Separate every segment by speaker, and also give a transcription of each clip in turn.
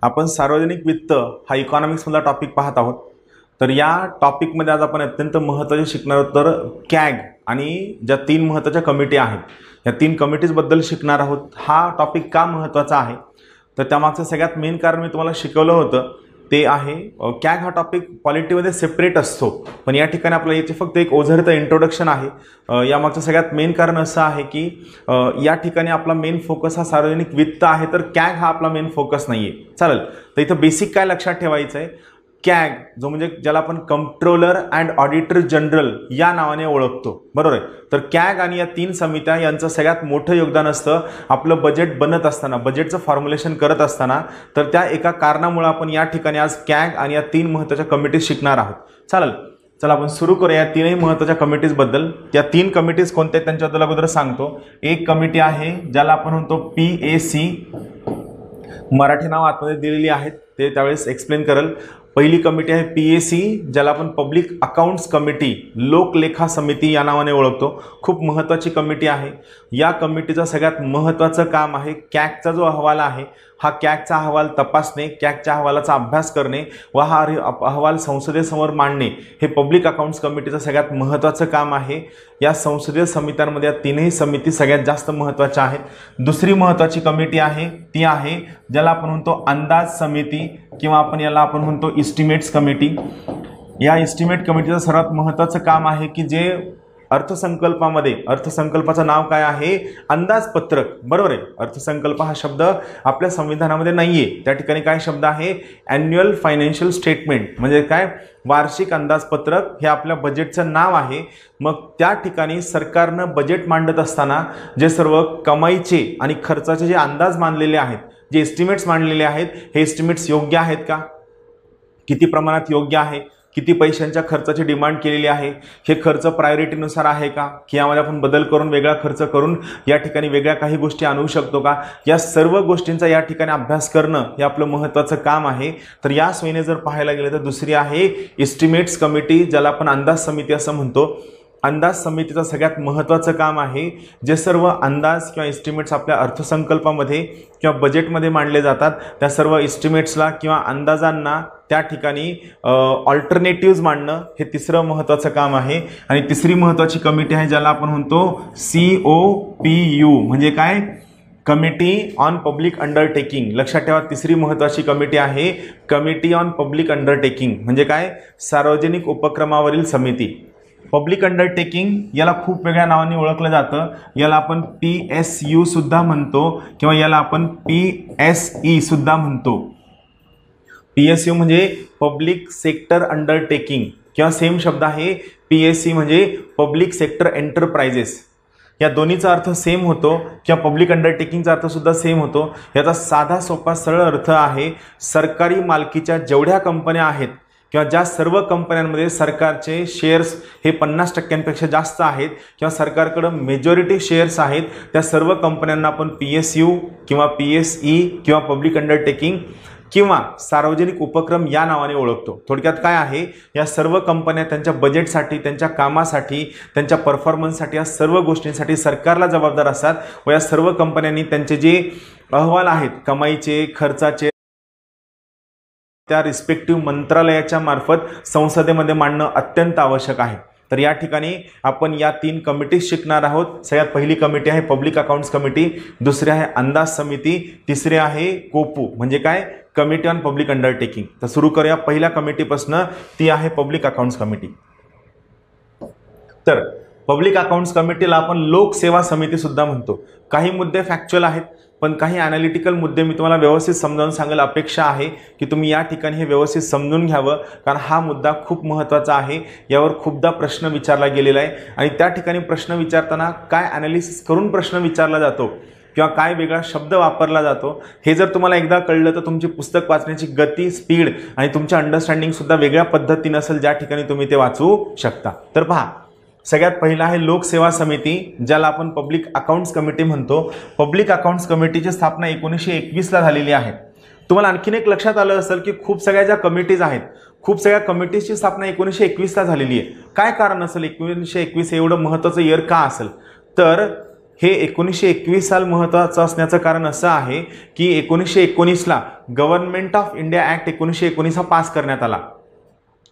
Speaker 1: आपण सार्वजनिक वित्त हा इकॉनॉमिक्समधला टॉपिक पाहत आहोत। तर या टॉपिकमध्ये आज आपण अत्यंत महत्त्वाचे शिकणार आहोत। तर कॅग आणि ज्या तीन महत्त्वाच्या कमिटी आहेत या तीन कमिटीजबद्दल शिकणार आहोत। हा टॉपिक का महत्त्वाचा आहे तर त्यामागचं सगळ्यात मेन कारण मी तुम्हाला शिकवलं होतं ते आहे कॅग हा टॉपिक पॉलिटीमध्ये सेपरेट असतो, पण या ठिकाणी आपल्याला याचे फक्त एक ओझरतं इंट्रोडक्शन आहे। यामागचं सगळ्यात मेन कारण असं आहे की या ठिकाणी आपला मेन फोकस हा सार्वजनिक वित्त आहे, तर कॅग हा आपला मेन फोकस नाही आहे। चालेल, तर इथं बेसिक काय लक्षात ठेवायचं आहे, कॅग जो म्हणजे ज्याला आपण कंट्रोलर अँड ऑडिटर जनरल या नावाने ओळखतो, बरोबर आहे। तर कॅग आणि या तीन समित्या यांचं सगळ्यात मोठं योगदान असतं आपलं बजेट बनत असताना, बजेटचं फॉर्म्युलेशन करत असताना। तर त्या एका कारणामुळे आपण या ठिकाणी आज कॅग आणि या तीन महत्त्वाच्या कमिटीज शिकणार आहोत। चालेल, चला आपण सुरू करूया या तीनही महत्त्वाच्या कमिटीज बद्दल। या तीन कमिटीज कोणत्या त्यांच्याबद्दल अगोदर सांगतो। एक कमिटी आहे ज्याला आपण म्हणतो PAC, मराठी नाव आतमध्ये दिलेली आहेत ते त्यावेळेस एक्सप्लेन करेल। पहिली कमिटी आहे PAC ज्याला आपण पब्लिक अकाउंट्स कमिटी, लोकलेखा समिती या नावाने ओळखतो। खूप महत्त्वाची कमिटी आहे। या कमिटीचं सगळ्यात महत्त्वाचं काम आहे कॅगचा जो अहवाल आहे हा कॅगचा अहवाल तपासणे, कॅगच्या अहवालाचा अभ्यास करणे व हा अहवाल संसदेसमोर मांडणे हे पब्लिक अकाउंट्स कमिटीचं सगळ्यात महत्त्वाचं काम आहे। या संसदीय समित्यांमध्ये या तीनही समिती सगळ्यात जास्त महत्त्वाच्या आहेत। दुसरी महत्त्वाची कमिटी आहे ती आहे ज्याला आपण म्हणतो अंदाज समिती किंवा आपण याला आपण म्हणतो इस्टिमेट्स कमिटी। या इस्टिमेट कमिटीचं सर्वात महत्त्वाचं काम आहे की जे अर्थसंकल्पामध्ये, अर्थसंकल्पाचं नाव काय आहे, अंदाजपत्रक, बरोबर आहे। अर्थसंकल्प हा शब्द आपल्या संविधानामध्ये नाहीये, त्या ठिकाणी काय शब्द आहे, ॲन्युअल फायनान्शियल स्टेटमेंट म्हणजे काय, वार्षिक अंदाजपत्रक हे आपल्या बजेटचं नाव आहे। मग त्या ठिकाणी सरकारनं बजेट मांडत असताना जे सर्व कमाईचे आणि खर्चाचे जे अंदाज मांडलेले आहेत, जे एस्टिमेट्स मांडलेले आहेत, हे एस्टिमेट्स योग्य आहेत का, किती प्रमाणात योग्य आहे, किती पैशांच्या खर्चाची डिमांड केलेली आहे, हे खर्च प्रायोरिटीनुसार आहे का, की यामध्ये आपण बदल करून वेगळा खर्च करून या ठिकाणी वेगळ्या काही गोष्टी आणू शकतो का, या सर्व गोष्टींचा या ठिकाणी अभ्यास करणं हे आपलं महत्त्वाचं काम आहे। तर या सोयीने जर पाहायला गेलं तर दुसरी आहे इस्टिमेट्स कमिटी ज्याला आपण अंदाज समिती असं म्हणतो। अंदाज समितीचं सगळ्यात महत्त्वाचं काम आहे जे सर्व अंदाज किंवा एस्टिमेट्स आपल्या अर्थसंकल्पामध्ये किंवा बजेटमध्ये मांडले जातात त्या सर्व एस्टिमेट्सला किंवा अंदाजांना त्या ठिकाणी ऑल्टरनेटिव्ज मांडणं हे तिसरं महत्त्वाचं काम आहे। आणि तिसरी महत्त्वाची कमिटी आहे ज्याला आपण म्हणतो COPU म्हणजे काय, कमिटी ऑन पब्लिक अंडरटेकिंग। लक्षात ठेवा, तिसरी महत्त्वाची कमिटी आहे कमिटी ऑन पब्लिक अंडरटेकिंग म्हणजे काय, सार्वजनिक उपक्रमावरील समिती। पब्लिक अंडरटेकिंग याला खूप वेगळ्या नावाने ओळखलं जातं, याला आपण PSU सुद्धा म्हणतो किंवा याला आपण PSE सुद्धा म्हणतो। PSU म्हणजे पब्लिक सेक्टर अंडरटेकिंग किंवा सेम शब्द आहे PSE म्हणजे पब्लिक सेक्टर एंटरप्राइजेस। या दोन्हीचा अर्थ सेम होतो किंवा पब्लिक अंडरटेकिंगचा अर्थ सुद्धा सेम होतो। याचा साधा सोपा सरळ अर्थ आहे सरकारी मालकीच्या जेवढ्या कंपन्या आहेत किंवा ज्या सर्व कंपन्यांमध्ये सरकारचे शेअर्स हे 50% जास्त आहेत किंवा सरकारकडं मेजॉरिटी शेअर्स आहेत, त्या सर्व कंपन्यांना आपण PSU किंवा PSE किंवा पब्लिक अंडरटेकिंग किंवा सार्वजनिक उपक्रम या नावाने ओळखतो। थोडक्यात काय आहे, या सर्व कंपन्या त्यांच्या बजेटसाठी, त्यांच्या कामासाठी, त्यांच्या परफॉर्मन्ससाठी, या सर्व गोष्टींसाठी सरकारला जबाबदार असतात व या सर्व कंपन्यांनी त्यांचे जे अहवाल आहेत कमाईचे, खर्चाचे, त्या रिस्पेक्टिव्ह मंत्रालयाच्या मार्फत संसदेमध्ये मांडणं अत्यंत आवश्यक आहे। तर या ठिकाणी आपण या तीन कमिटीज शिकणार आहोत। सगळ्यात पहिली कमिटी आहे पब्लिक अकाउंट्स कमिटी, दुसरी आहे अंदाज समिती, तिसरी आहे कोपू म्हणजे काय, कमिटी ऑन पब्लिक अंडरटेकिंग। तर सुरू करूया पहिल्या कमिटीपासून, ती आहे पब्लिक अकाउंट्स कमिटी। तर पब्लिक अकाउंट्स कमिटीला आपण लोकसेवा समिती सुद्धा म्हणतो। काही मुद्दे फॅक्च्युअल आहेत पण काही ॲनालिटिकल मुद्दे मी तुम्हाला व्यवस्थित समजावून सांगायला अपेक्षा आहे की तुम्ही या ठिकाणी हे व्यवस्थित समजून घ्यावं, कारण हा मुद्दा खूप महत्त्वाचा आहे। यावर खूपदा प्रश्न विचारला गेलेला आहे आणि त्या ठिकाणी प्रश्न विचारताना काय ॲनालिसिस करून प्रश्न विचारला जातो किंवा काय वेगळा शब्द वापरला जातो हे जर तुम्हाला एकदा कळलं तर तुमची पुस्तक वाचण्याची गती, स्पीड आणि तुमच्या अंडरस्टँडिंग सुद्धा वेगळ्या पद्धतीने असेल ज्या ठिकाणी तुम्ही ते वाचू शकता। तर पहा, सगळ्यात पहिला आहे लोकसेवा समिती ज्याला आपण पब्लिक अकाउंट्स कमिटी म्हणतो। पब्लिक अकाउंट्स कमिटीची स्थापना 1921ला झालेली आहे। तुम्हाला आणखीन एक लक्षात आलं असेल की खूप सगळ्या ज्या कमिटीज आहेत, खूप सगळ्या कमिटीजची स्थापना 1921ला झालेली आहे। काय कारण असेल 1921 एवढं महत्त्वाचं इयर का असेल, तर हे 1921 साल महत्त्वाचं असण्याचं कारण असं आहे की 1919ला गव्हर्नमेंट ऑफ इंडिया ॲक्ट 1919 हा पास करण्यात आला,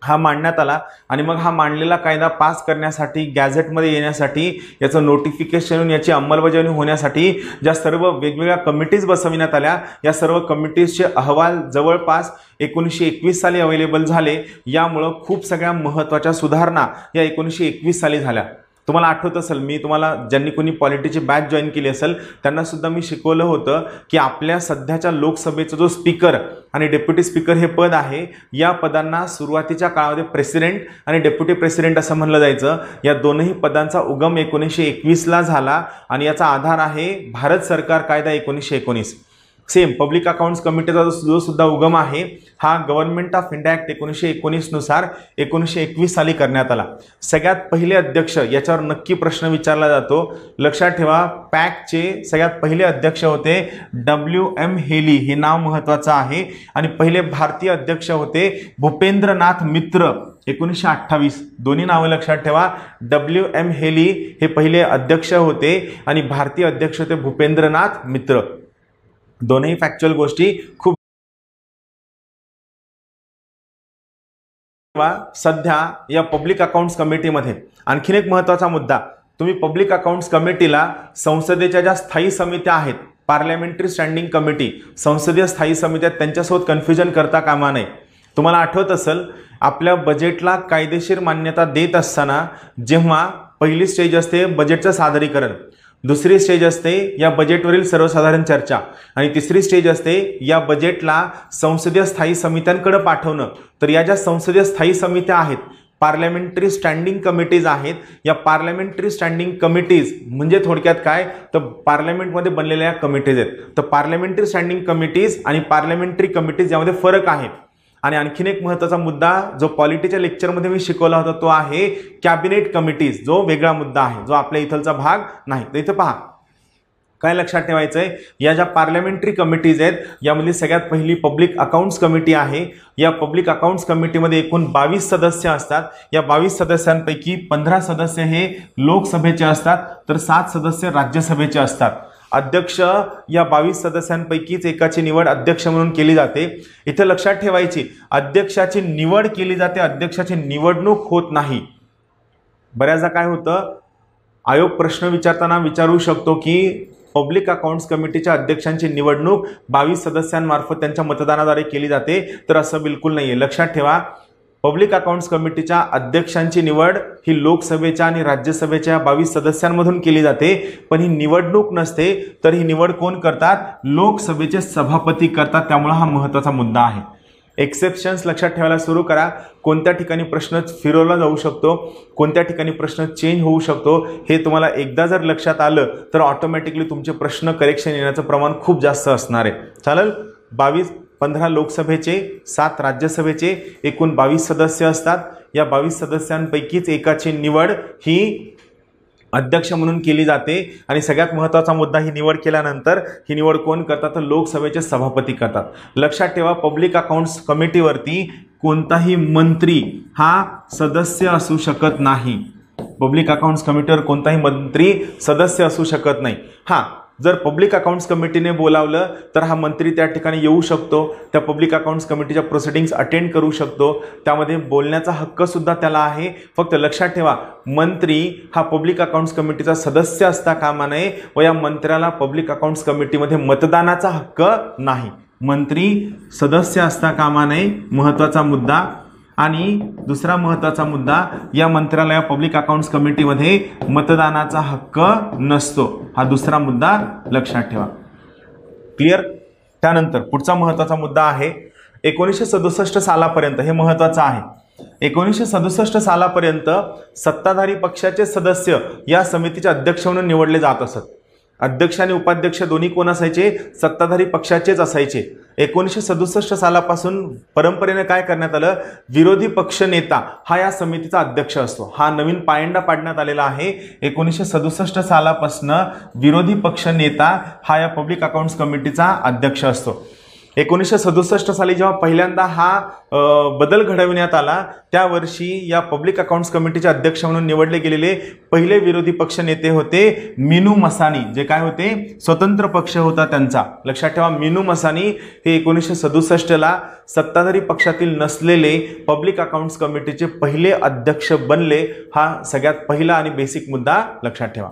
Speaker 1: हा मांडण्यात आला आणि मग हा मांडलेला कायदा पास करण्यासाठी, गॅझेटमध्ये येण्यासाठी, याचं नोटिफिकेशन, याची अंमलबजावणी होण्यासाठी ज्या सर्व वेगवेगळ्या कमिटीज बसविण्यात आल्या, या सर्व कमिटीजचे अहवाल जवळपास 1921 साली अवेलेबल झाले. यामुळं खूप सगळ्या महत्त्वाच्या सुधारणा या 1921 साली झाल्या. तुम्हाला आठवत असेल, मी तुम्हाला ज्यांनी कोणी पॉलिटीची बॅच जॉईन केली असेल त्यांना सुद्धा मी शिकवलं होतं की आपल्या सध्याच्या लोकसभेचा जो स्पीकर आणि डेप्युटी स्पीकर हे पद आहे, या पदांना सुरुवातीच्या काळामध्ये प्रेसिडेंट आणि डेप्युटी प्रेसिडेंट असं म्हणलं जायचं. या दोनही पदांचा उगम 1921ला झाला आणि याचा आधार आहे भारत सरकार कायदा 1919. सेम पब्लिक अकाउंट्स कमिटीचा जो सुद्धा उगम आहे हा गव्हर्नमेंट ऑफ इंडिया ॲक्ट 1919 नुसार 1921 साली करण्यात आला. सगळ्यात पहिले अध्यक्ष, याच्यावर नक्की प्रश्न विचारला जातो, लक्षात ठेवा. पॅकचे सगळ्यात पहिले अध्यक्ष होते WM हेली, हे नाव महत्त्वाचं आहे. आणि पहिले भारतीय अध्यक्ष होते भूपेंद्रनाथ मित्र 1928. दोन्ही नावं लक्षात ठेवा. WM हेली हे पहिले अध्यक्ष होते आणि भारतीय अध्यक्ष होते भूपेंद्रनाथ मित्र. दोनही फॅक्च्युअल गोष्टी खूप. सध्या या पब्लिक अकाउंट्स कमिटीमध्ये आणखीन एक महत्त्वाचा मुद्दा, तुम्ही पब्लिक अकाउंट्स कमिटीला संसदेच्या ज्या स्थायी समित्या आहेत, पार्लमेंटरी स्टँडिंग कमिटी, संसदीय स्थायी समित्या, त्यांच्यासोबत कन्फ्युजन करता कामा नये. तुम्हाला आठवत असेल, आपल्या बजेटला कायदेशीर मान्यता देत असताना जेव्हा पहिली स्टेज असते बजेटचं सादरीकरण, दुसरी स्टेज असते या बजेटवरील सर्वसाधारण चर्चा आणि तिसरी स्टेज असते या बजेटला संसदीय स्थायी समित्यांकडे पाठवणं. तर या ज्या संसदीय स्थायी समित्या आहेत, पार्लमेंटरी स्टँडिंग कमिटीज आहेत, या पार्लमेंटरी स्टँडिंग कमिटीज म्हणजे थोडक्यात काय, तर पार्लमेंटमध्ये बनलेल्या कमिटीज आहेत. तर पार्लमेंटरी स्टँडिंग कमिटीज आणि पार्लमेंटरी कमिटीज यामध्ये फरक आहे. आणि आणखीन एक महत्त्वाचा मुद्दा जो पॉलिटीच्या लेक्चरमध्ये मी शिकवला होता तो आहे कॅबिनेट कमिटीज, जो वेगळा मुद्दा आहे, जो आपल्या इथलचा भाग नाही. तर इथं पहा काय लक्षात ठेवायचं आहे, या ज्या पार्लमेंटरी कमिटीज आहेत यामधली सगळ्यात पहिली पब्लिक अकाउंट्स कमिटी आहे. या पब्लिक अकाउंट्स कमिटीमध्ये एकूण 22 सदस्य असतात. या 22 सदस्यांपैकी 15 सदस्य हे लोकसभेचे असतात तर 7 सदस्य राज्यसभेचे असतात. अध्यक्ष या 22 सदस्यांपैकीच एकाची निवड अध्यक्ष म्हणून केली जाते. इथे लक्षात ठेवायची, अध्यक्षाची निवड केली जाते, अध्यक्षाची निवडणूक होत नाही. बऱ्याचदा काय होतं, आयोग प्रश्न विचारताना विचारू शकतो की पब्लिक अकाउंट्स कमिटीच्या अध्यक्षांची निवडणूक 22 सदस्यांमार्फत त्यांच्या मतदानाद्वारे केली जाते, तर असं बिलकुल नाही आहे. लक्षात ठेवा, पब्लिक अकाउंट्स कमिटीच्या अध्यक्षांची निवड ही लोकसभेच्या आणि राज्यसभेच्या 22 सदस्यांमधून केली जाते, पण ही निवडणूक नसते. तर ही निवड कोण करतात, लोकसभेचे सभापती करतात. त्यामुळे हा महत्त्वाचा मुद्दा आहे. एक्सेप्शन्स लक्षात ठेवायला सुरू करा. कोणत्या ठिकाणी प्रश्न फिरवला जाऊ शकतो, कोणत्या ठिकाणी प्रश्न चेंज होऊ शकतो, हे तुम्हाला एकदा जर लक्षात आलं तर ऑटोमॅटिकली तुमचे प्रश्न करेक्शन येण्याचं प्रमाण खूप जास्त असणार आहे. चालेल. 15 लोकसभेचे, 7 राज्यसभेचे, एकूण 22 सदस्य असतात. या 22 सदस्यांपैकीच एकाची निवड ही अध्यक्ष म्हणून केली जाते. आणि सगळ्यात महत्त्वाचा मुद्दा, ही निवड केल्यानंतर ही निवड कोण करतात, तर लोकसभेचे सभापती करतात. लक्षात ठेवा, पब्लिक अकाउंट्स कमिटीवरती कोणताही मंत्री हा सदस्य असू शकत नाही. पब्लिक अकाउंट्स कमिटीवर कोणताही मंत्री सदस्य असू शकत नाही. हां, जर पब्लिक अकाउंट्स कमिटीने बोलावलं तर हा मंत्री त्या ठिकाणी येऊ शकतो, त्या पब्लिक अकाउंट्स कमिटीच्या प्रोसिडिंग्स अटेंड करू शकतो, त्यामध्ये बोलण्याचा हक्क सुद्धा त्याला आहे. फक्त लक्षात ठेवा, मंत्री हा पब्लिक अकाउंट्स कमिटीचा सदस्य असता कामा नये व या मंत्र्याला पब्लिक अकाउंट्स कमिटीमध्ये मतदानाचा हक्क नाही. मंत्री सदस्य असता कामा नये, महत्त्वाचा मुद्दा. आणि दुसरा महत्त्वाचा मुद्दा, या मंत्र्याला या पब्लिक अकाउंट्स कमिटीमध्ये मतदानाचा हक्क नसतो. हा दुसरा मुद्दा लक्षात ठेवा. क्लिअर. त्यानंतर पुढचा महत्त्वाचा मुद्दा आहे 1967 सालापर्यंत, हे महत्त्वाचं आहे. 1967 सालापर्यंत सत्ताधारी पक्षाचे सदस्य या समितीचे अध्यक्ष म्हणून निवडले जात असत. अध्यक्ष आणि उपाध्यक्ष दोन्ही कोण असायचे, सत्ताधारी पक्षाचेच असायचे. 1967 सालापासून परंपरेने काय करण्यात आलं, विरोधी पक्ष नेता हा या समितीचा अध्यक्ष असतो. हा नवीन पायंडा पाडण्यात आलेला आहे. 1967 सालापासून विरोधी पक्ष नेता हा या पब्लिक अकाउंट्स कमिटीचा अध्यक्ष असतो. 1967 साली जेव्हा पहिल्यांदा हा बदल घडविण्यात आला त्या वर्षी या पब्लिक अकाउंट्स कमिटीचे अध्यक्ष म्हणून निवडले गेलेले पहिले विरोधी पक्ष नेते होते मीनू मसानी, जे काय होते स्वतंत्र पक्ष होता त्यांचा. लक्षात ठेवा, मीनू मसानी हे 1967 ला सत्ताधारी पक्षातील नसलेले पब्लिक अकाउंट्स कमिटीचे पहिले अध्यक्ष बनले. हा सगळ्यात पहिला आणि बेसिक मुद्दा लक्षात ठेवा.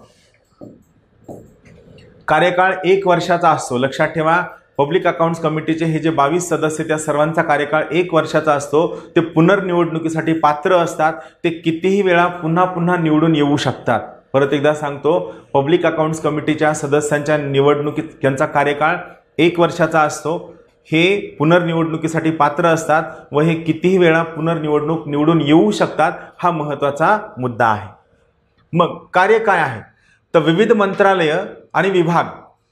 Speaker 1: कार्यकाळ 1 वर्षाचा असतो. लक्षात ठेवा, पब्लिक अकाउंट्स कमिटीचे हे जे 22 सदस्य त्या सर्वांचा कार्यकाळ 1 वर्षाचा असतो. ते पुनर्निवडणुकीसाठी पात्र असतात. ते कितीही वेळा पुन्हा पुन्हा निवडून येऊ शकतात. परत एकदा सांगतो, पब्लिक अकाउंट्स कमिटीच्या सदस्यांच्या निवडणुकीत त्यांचा कार्यकाळ 1 वर्षाचा असतो. हे पुनर्निवडणुकीसाठी पात्र असतात व हे कितीही वेळा पुनर्निवडणूक निवडून येऊ शकतात. हा महत्त्वाचा मुद्दा आहे. मग कार्य काय आहे तर विविध मंत्रालय आणि विभाग,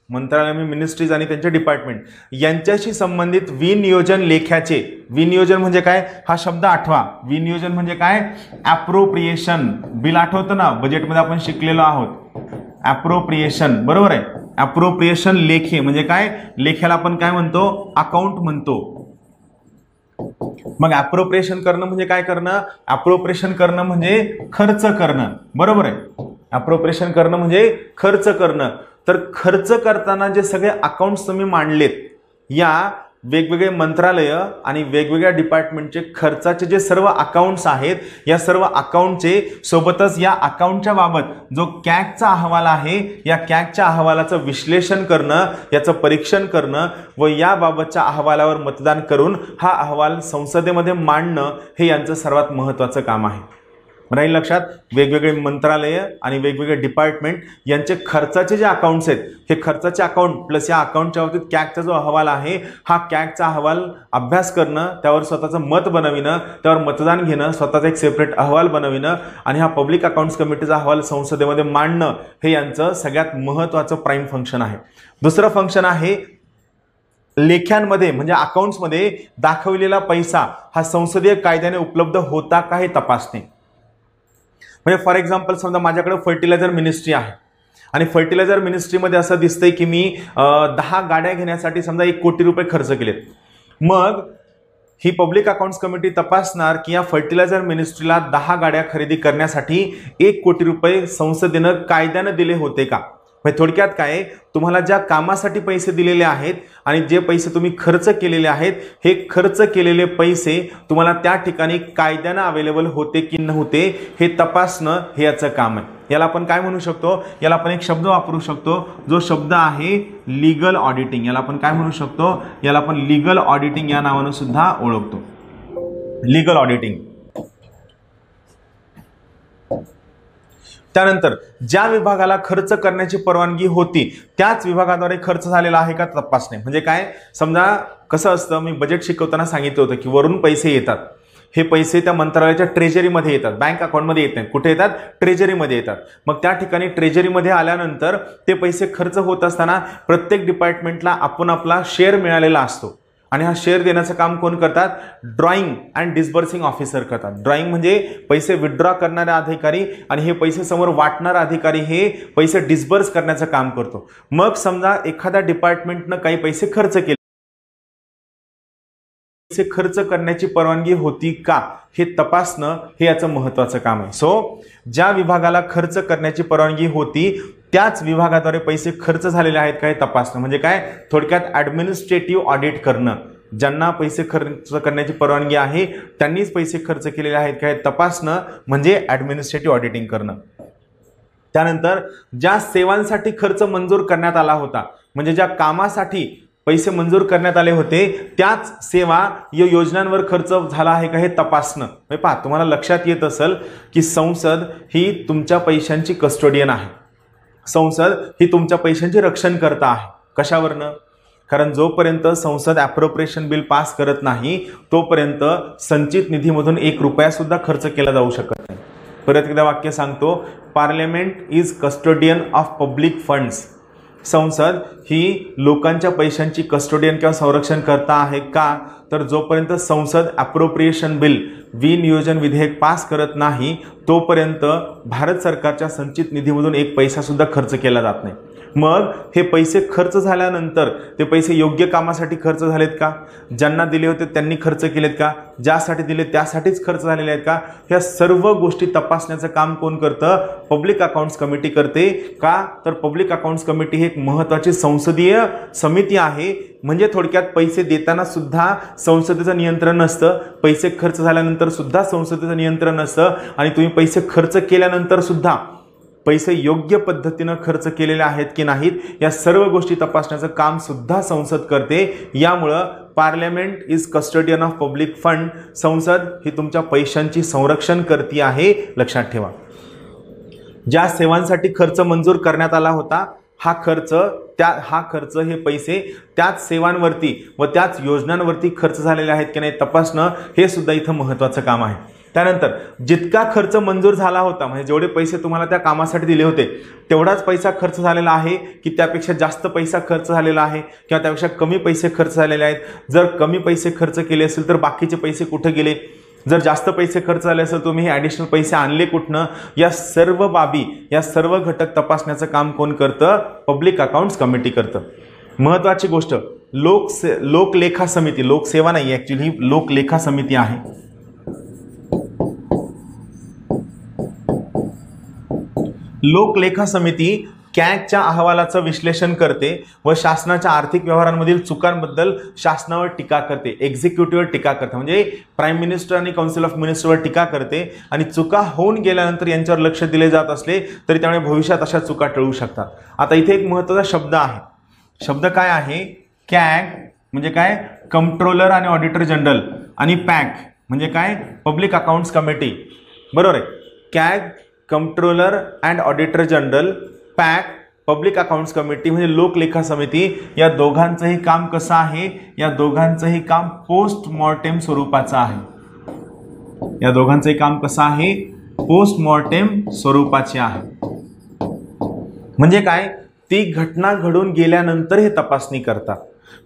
Speaker 1: मंत्रालय मिनिस्ट्रीज आणि त्यांचे डिपार्टमेंट यांच्याशी संबंधित विनियोजन लेख्याचे, विनियोजन म्हणजे काय हा शब्द आठवा. विनियोजन म्हणजे काय, ॲप्रोप्रिएशन. बिल आठवतं ना, बजेटमध्ये आपण शिकलेलो आहोत. ॲप्रोप्रिएशन, बरोबर आहे. ॲप्रोप्रिएशन लेखे म्हणजे काय, लेख्याला आपण काय म्हणतो, अकाउंट म्हणतो. मग ॲप्रोप्रिएशन करणं म्हणजे काय करणं, ॲप्रोप्रिएशन करणं म्हणजे खर्च करणं. बरोबर आहे, ॲप्रोप्रिएशन करणं म्हणजे खर्च करणं. तर खर्च करताना जे सगळे अकाउंट्स तुम्ही मांडलेत, या वेगवेगळे मंत्रालय आणि वेगवेगळ्या डिपार्टमेंटचे खर्चाचे जे सर्व अकाउंट्स आहेत, या सर्व अकाउंटचे सोबतच या अकाउंटच्या बाबत जो कॅगचा अहवाल आहे, या कॅगच्या अहवालाचं विश्लेषण करणं, याचं परीक्षण करणं व याबाबतच्या अहवालावर मतदान करून हा अहवाल संसदेमध्ये मांडणं हे यांचं सर्वात महत्त्वाचं काम आहे. राहील लक्षात, वेगवेगळे मंत्रालय आणि वेगवेगळे डिपार्टमेंट यांचे खर्चाचे जे अकाउंट्स आहेत, हे खर्चाचे अकाउंट प्लस या अकाउंटच्या बाबतीत कॅगचा जो अहवाल आहे, हा कॅगचा अहवाल अभ्यास करणं, त्यावर स्वतःचं मत बनविणं, त्यावर मतदान घेणं, स्वतःचा एक सेपरेट अहवाल बनविणं आणि हा पब्लिक अकाउंट्स कमिटीचा अहवाल संसदेमध्ये मांडणं हे यांचं सगळ्यात महत्त्वाचं प्राईम फंक्शन आहे. दुसरं फंक्शन आहे लेख्यांमध्ये म्हणजे अकाउंट्समध्ये दाखविलेला पैसा हा संसदीय कायद्याने उपलब्ध होता का हे तपासणे. म्हणजे फॉर एक्झाम्पल समजा माझ्याकडे फर्टिलायझर मिनिस्ट्री आहे आणि फर्टिलायझर मिनिस्ट्रीमध्ये असं दिसतंय की मी 10 गाड्या घेण्यासाठी समजा 1 कोटी रुपये खर्च केलेत. मग ही पब्लिक अकाउंट्स कमिटी तपासणार की या फर्टिलायझर मिनिस्ट्रीला 10 गाड्या खरेदी करण्यासाठी 1 कोटी रुपये संसदेनं कायद्यानं दिले होते का. म्हणजे थोडक्यात काय, तुम्हाला ज्या कामासाठी पैसे दिलेले आहेत आणि जे पैसे तुम्ही खर्च केलेले आहेत, हे खर्च केलेले पैसे तुम्हाला त्या ठिकाणी कायद्यानं अवेलेबल होते की नव्हते हे तपासणं हे याचं काम आहे. याला आपण काय म्हणू शकतो, याला आपण एक शब्द वापरू शकतो, जो शब्द आहे लीगल ऑडिटिंग. याला आपण काय म्हणू शकतो, याला आपण लीगल ऑडिटिंग या नावानं सुद्धा ओळखतो. Legal auditing. त्यानंतर ज्या विभागाला खर्च करण्याची परवानगी होती त्याच विभागाद्वारे खर्च झालेला आहे का तपासणे. म्हणजे काय, समजा कसं असतं, मी बजेट शिकवताना सांगितलं होतं की वरून पैसे येतात, हे पैसे त्या मंत्रालयाच्या ट्रेजरीमध्ये येतात, बँक अकाउंटमध्ये येत नाहीत. कुठे येतात, ट्रेजरीमध्ये येतात. मग त्या ठिकाणी ट्रेजरीमध्ये आल्यानंतर ते पैसे खर्च होत असताना प्रत्येक डिपार्टमेंटला आपण आपला शेअर मिळालेला असतो आणि हा शेअर देण्याचं काम कोण करतात, ड्रॉइंग अँड डिस्बर्सिंग ऑफिसर करतात. ड्रॉइंग म्हणजे पैसे विथड्रॉ करणारे अधिकारी आणि हे पैसे समोर वाटणारा अधिकारी हे पैसे डिस्बर्स करण्याचं काम करतो. मग समजा एखाद्या डिपार्टमेंटनं काही पैसे खर्च केले, पैसे खर्च करण्याची परवानगी होती का हे तपासणं हे याचं महत्त्वाचं काम आहे. सो ज्या विभागाला खर्च करण्याची परवानगी होती त्याच विभागाद्वारे पैसे खर्च झालेले आहेत का हे तपासणं. म्हणजे काय, थोडक्यात ॲडमिनिस्ट्रेटिव्ह ऑडिट करणं. ज्यांना पैसे खर्च करण्याची परवानगी आहे त्यांनीच पैसे खर्च केलेले आहेत का हे तपासणं म्हणजे ॲडमिनिस्ट्रेटिव्ह ऑडिटिंग करणं. त्यानंतर ज्या सेवांसाठी खर्च मंजूर करण्यात आला होता, म्हणजे ज्या कामासाठी पैसे मंजूर करण्यात आले होते त्याच सेवा या योजनांवर खर्च झाला आहे का हे तपासणं. म्हणजे पहा, तुम्हाला लक्षात येत असेल की संसद ही तुमच्या पैशांची कस्टोडियन आहे. संसद ही तुमच्या पैशांचे रक्षणकर्ता आहे. कशावरनं, कारण जोपर्यंत संसद ॲप्रोप्रिएशन बिल पास करत नाही तोपर्यंत संचित निधीमधून 1 रुपया सुद्धा खर्च केला जाऊ शकत नाही. परत एकदा वाक्य सांगतो, parliament is custodian of public funds. संसद ही लोकांच्या पैशांची कस्टोडियन किंवा संरक्षण करता आहे का, तर जोपर्यंत संसद ॲप्रोप्रिएशन बिल विनियोजन विधेयक पास करत नाही तोपर्यंत भारत सरकारच्या संचित निधीमधून 1 पैसा सुद्धा खर्च केला जात नाही. मग हे पैसे खर्च झाल्यानंतर ते पैसे योग्य कामासाठी खर्च झालेत का, ज्यांना दिले होते त्यांनी खर्च केलेत का, ज्यासाठी दिले त्यासाठीच खर्च झालेले आहेत का, ह्या सर्व गोष्टी तपासण्याचं काम कोण करतं, पब्लिक अकाउंट्स कमिटी करते का. तर पब्लिक अकाउंट्स कमिटी ही एक महत्त्वाची संसदीय समिती आहे. म्हणजे थोडक्यात पैसे देताना सुद्धा संसदेचं नियंत्रण नसतं, पैसे खर्च झाल्यानंतर सुद्धा संसदेचं नियंत्रण नसतं, आणि तुम्ही पैसे खर्च केल्यानंतर सुद्धा पैसे योग्य पद्धतीनं खर्च केलेले आहेत की नाहीत या सर्व गोष्टी तपासण्याचं काम सुद्धा संसद करते. यामुळं parliament is custodian of public fund. संसद ही तुमच्या पैशांची संरक्षण करते आहे, लक्षात ठेवा. ज्या सेवांसाठी खर्च मंजूर करण्यात आला होता हा खर्च हे पैसे त्याच सेवांवरती व त्याच योजनांवरती खर्च झालेले आहेत की नाही तपासणं हे सुद्धा इथं महत्त्वाचं काम आहे. त्यानंतर जितका खर्च मंजूर झाला होता म्हणजे जेवढे पैसे तुम्हाला त्या कामासाठी दिले होते तेवढाच पैसा खर्च झालेला आहे की त्यापेक्षा जास्त पैसा खर्च झालेला आहे किंवा त्यापेक्षा कमी पैसे खर्च झालेले आहेत. जर कमी पैसे खर्च केले असेल तर बाकीचे पैसे कुठे गेले, जर जास्त पैसे खर्च झाले असेल तुम्ही हे ॲडिशनल पैसे आणले कुठनं, या सर्व बाबी या सर्व घटक तपासण्याचं काम कोण करतं, पब्लिक अकाउंट्स कमिटी करतं. महत्त्वाची गोष्ट लोकलेखा समिती, लोकसेवा नाही ॲक्च्युली ही लोकलेखा समिती आहे. लोकलेखा समिती कॅगच्या अहवालाचं विश्लेषण करते व शासनाच्या आर्थिक व्यवहारांमधील चुकांबद्दल शासनावर टीका करते, एक्झिक्युटिव्हवर टीका करते. म्हणजे प्राईम मिनिस्टर आणि काउन्सिल ऑफ मिनिस्टरवर टीका करते आणि चुका होऊन गेल्यानंतर यांच्यावर लक्ष दिले जात असले तरी त्यामुळे भविष्यात अशा चुका टळू शकतात. आता इथे एक महत्त्वाचा शब्द आहे. शब्द काय आहे, कॅग म्हणजे काय, कंट्रोलर आणि ऑडिटर जनरल, आणि पॅक म्हणजे काय, पब्लिक अकाउंट्स कमिटी. बरोबर आहे. CAG controller and auditor general, pack public accounts committee म्हणजे लोकलेखा समिती. या दोघांचंही काम कसं आहे, या दोघांचंही काम पोस्टमॉर्टेम स्वरूपाचं आहे. या दोघांचंही काम कसं आहे, पोस्टमॉर्टेम स्वरूपाचे आहे. म्हणजे काय, ती घटना घडून गेल्यानंतर हे तपासणी करतात.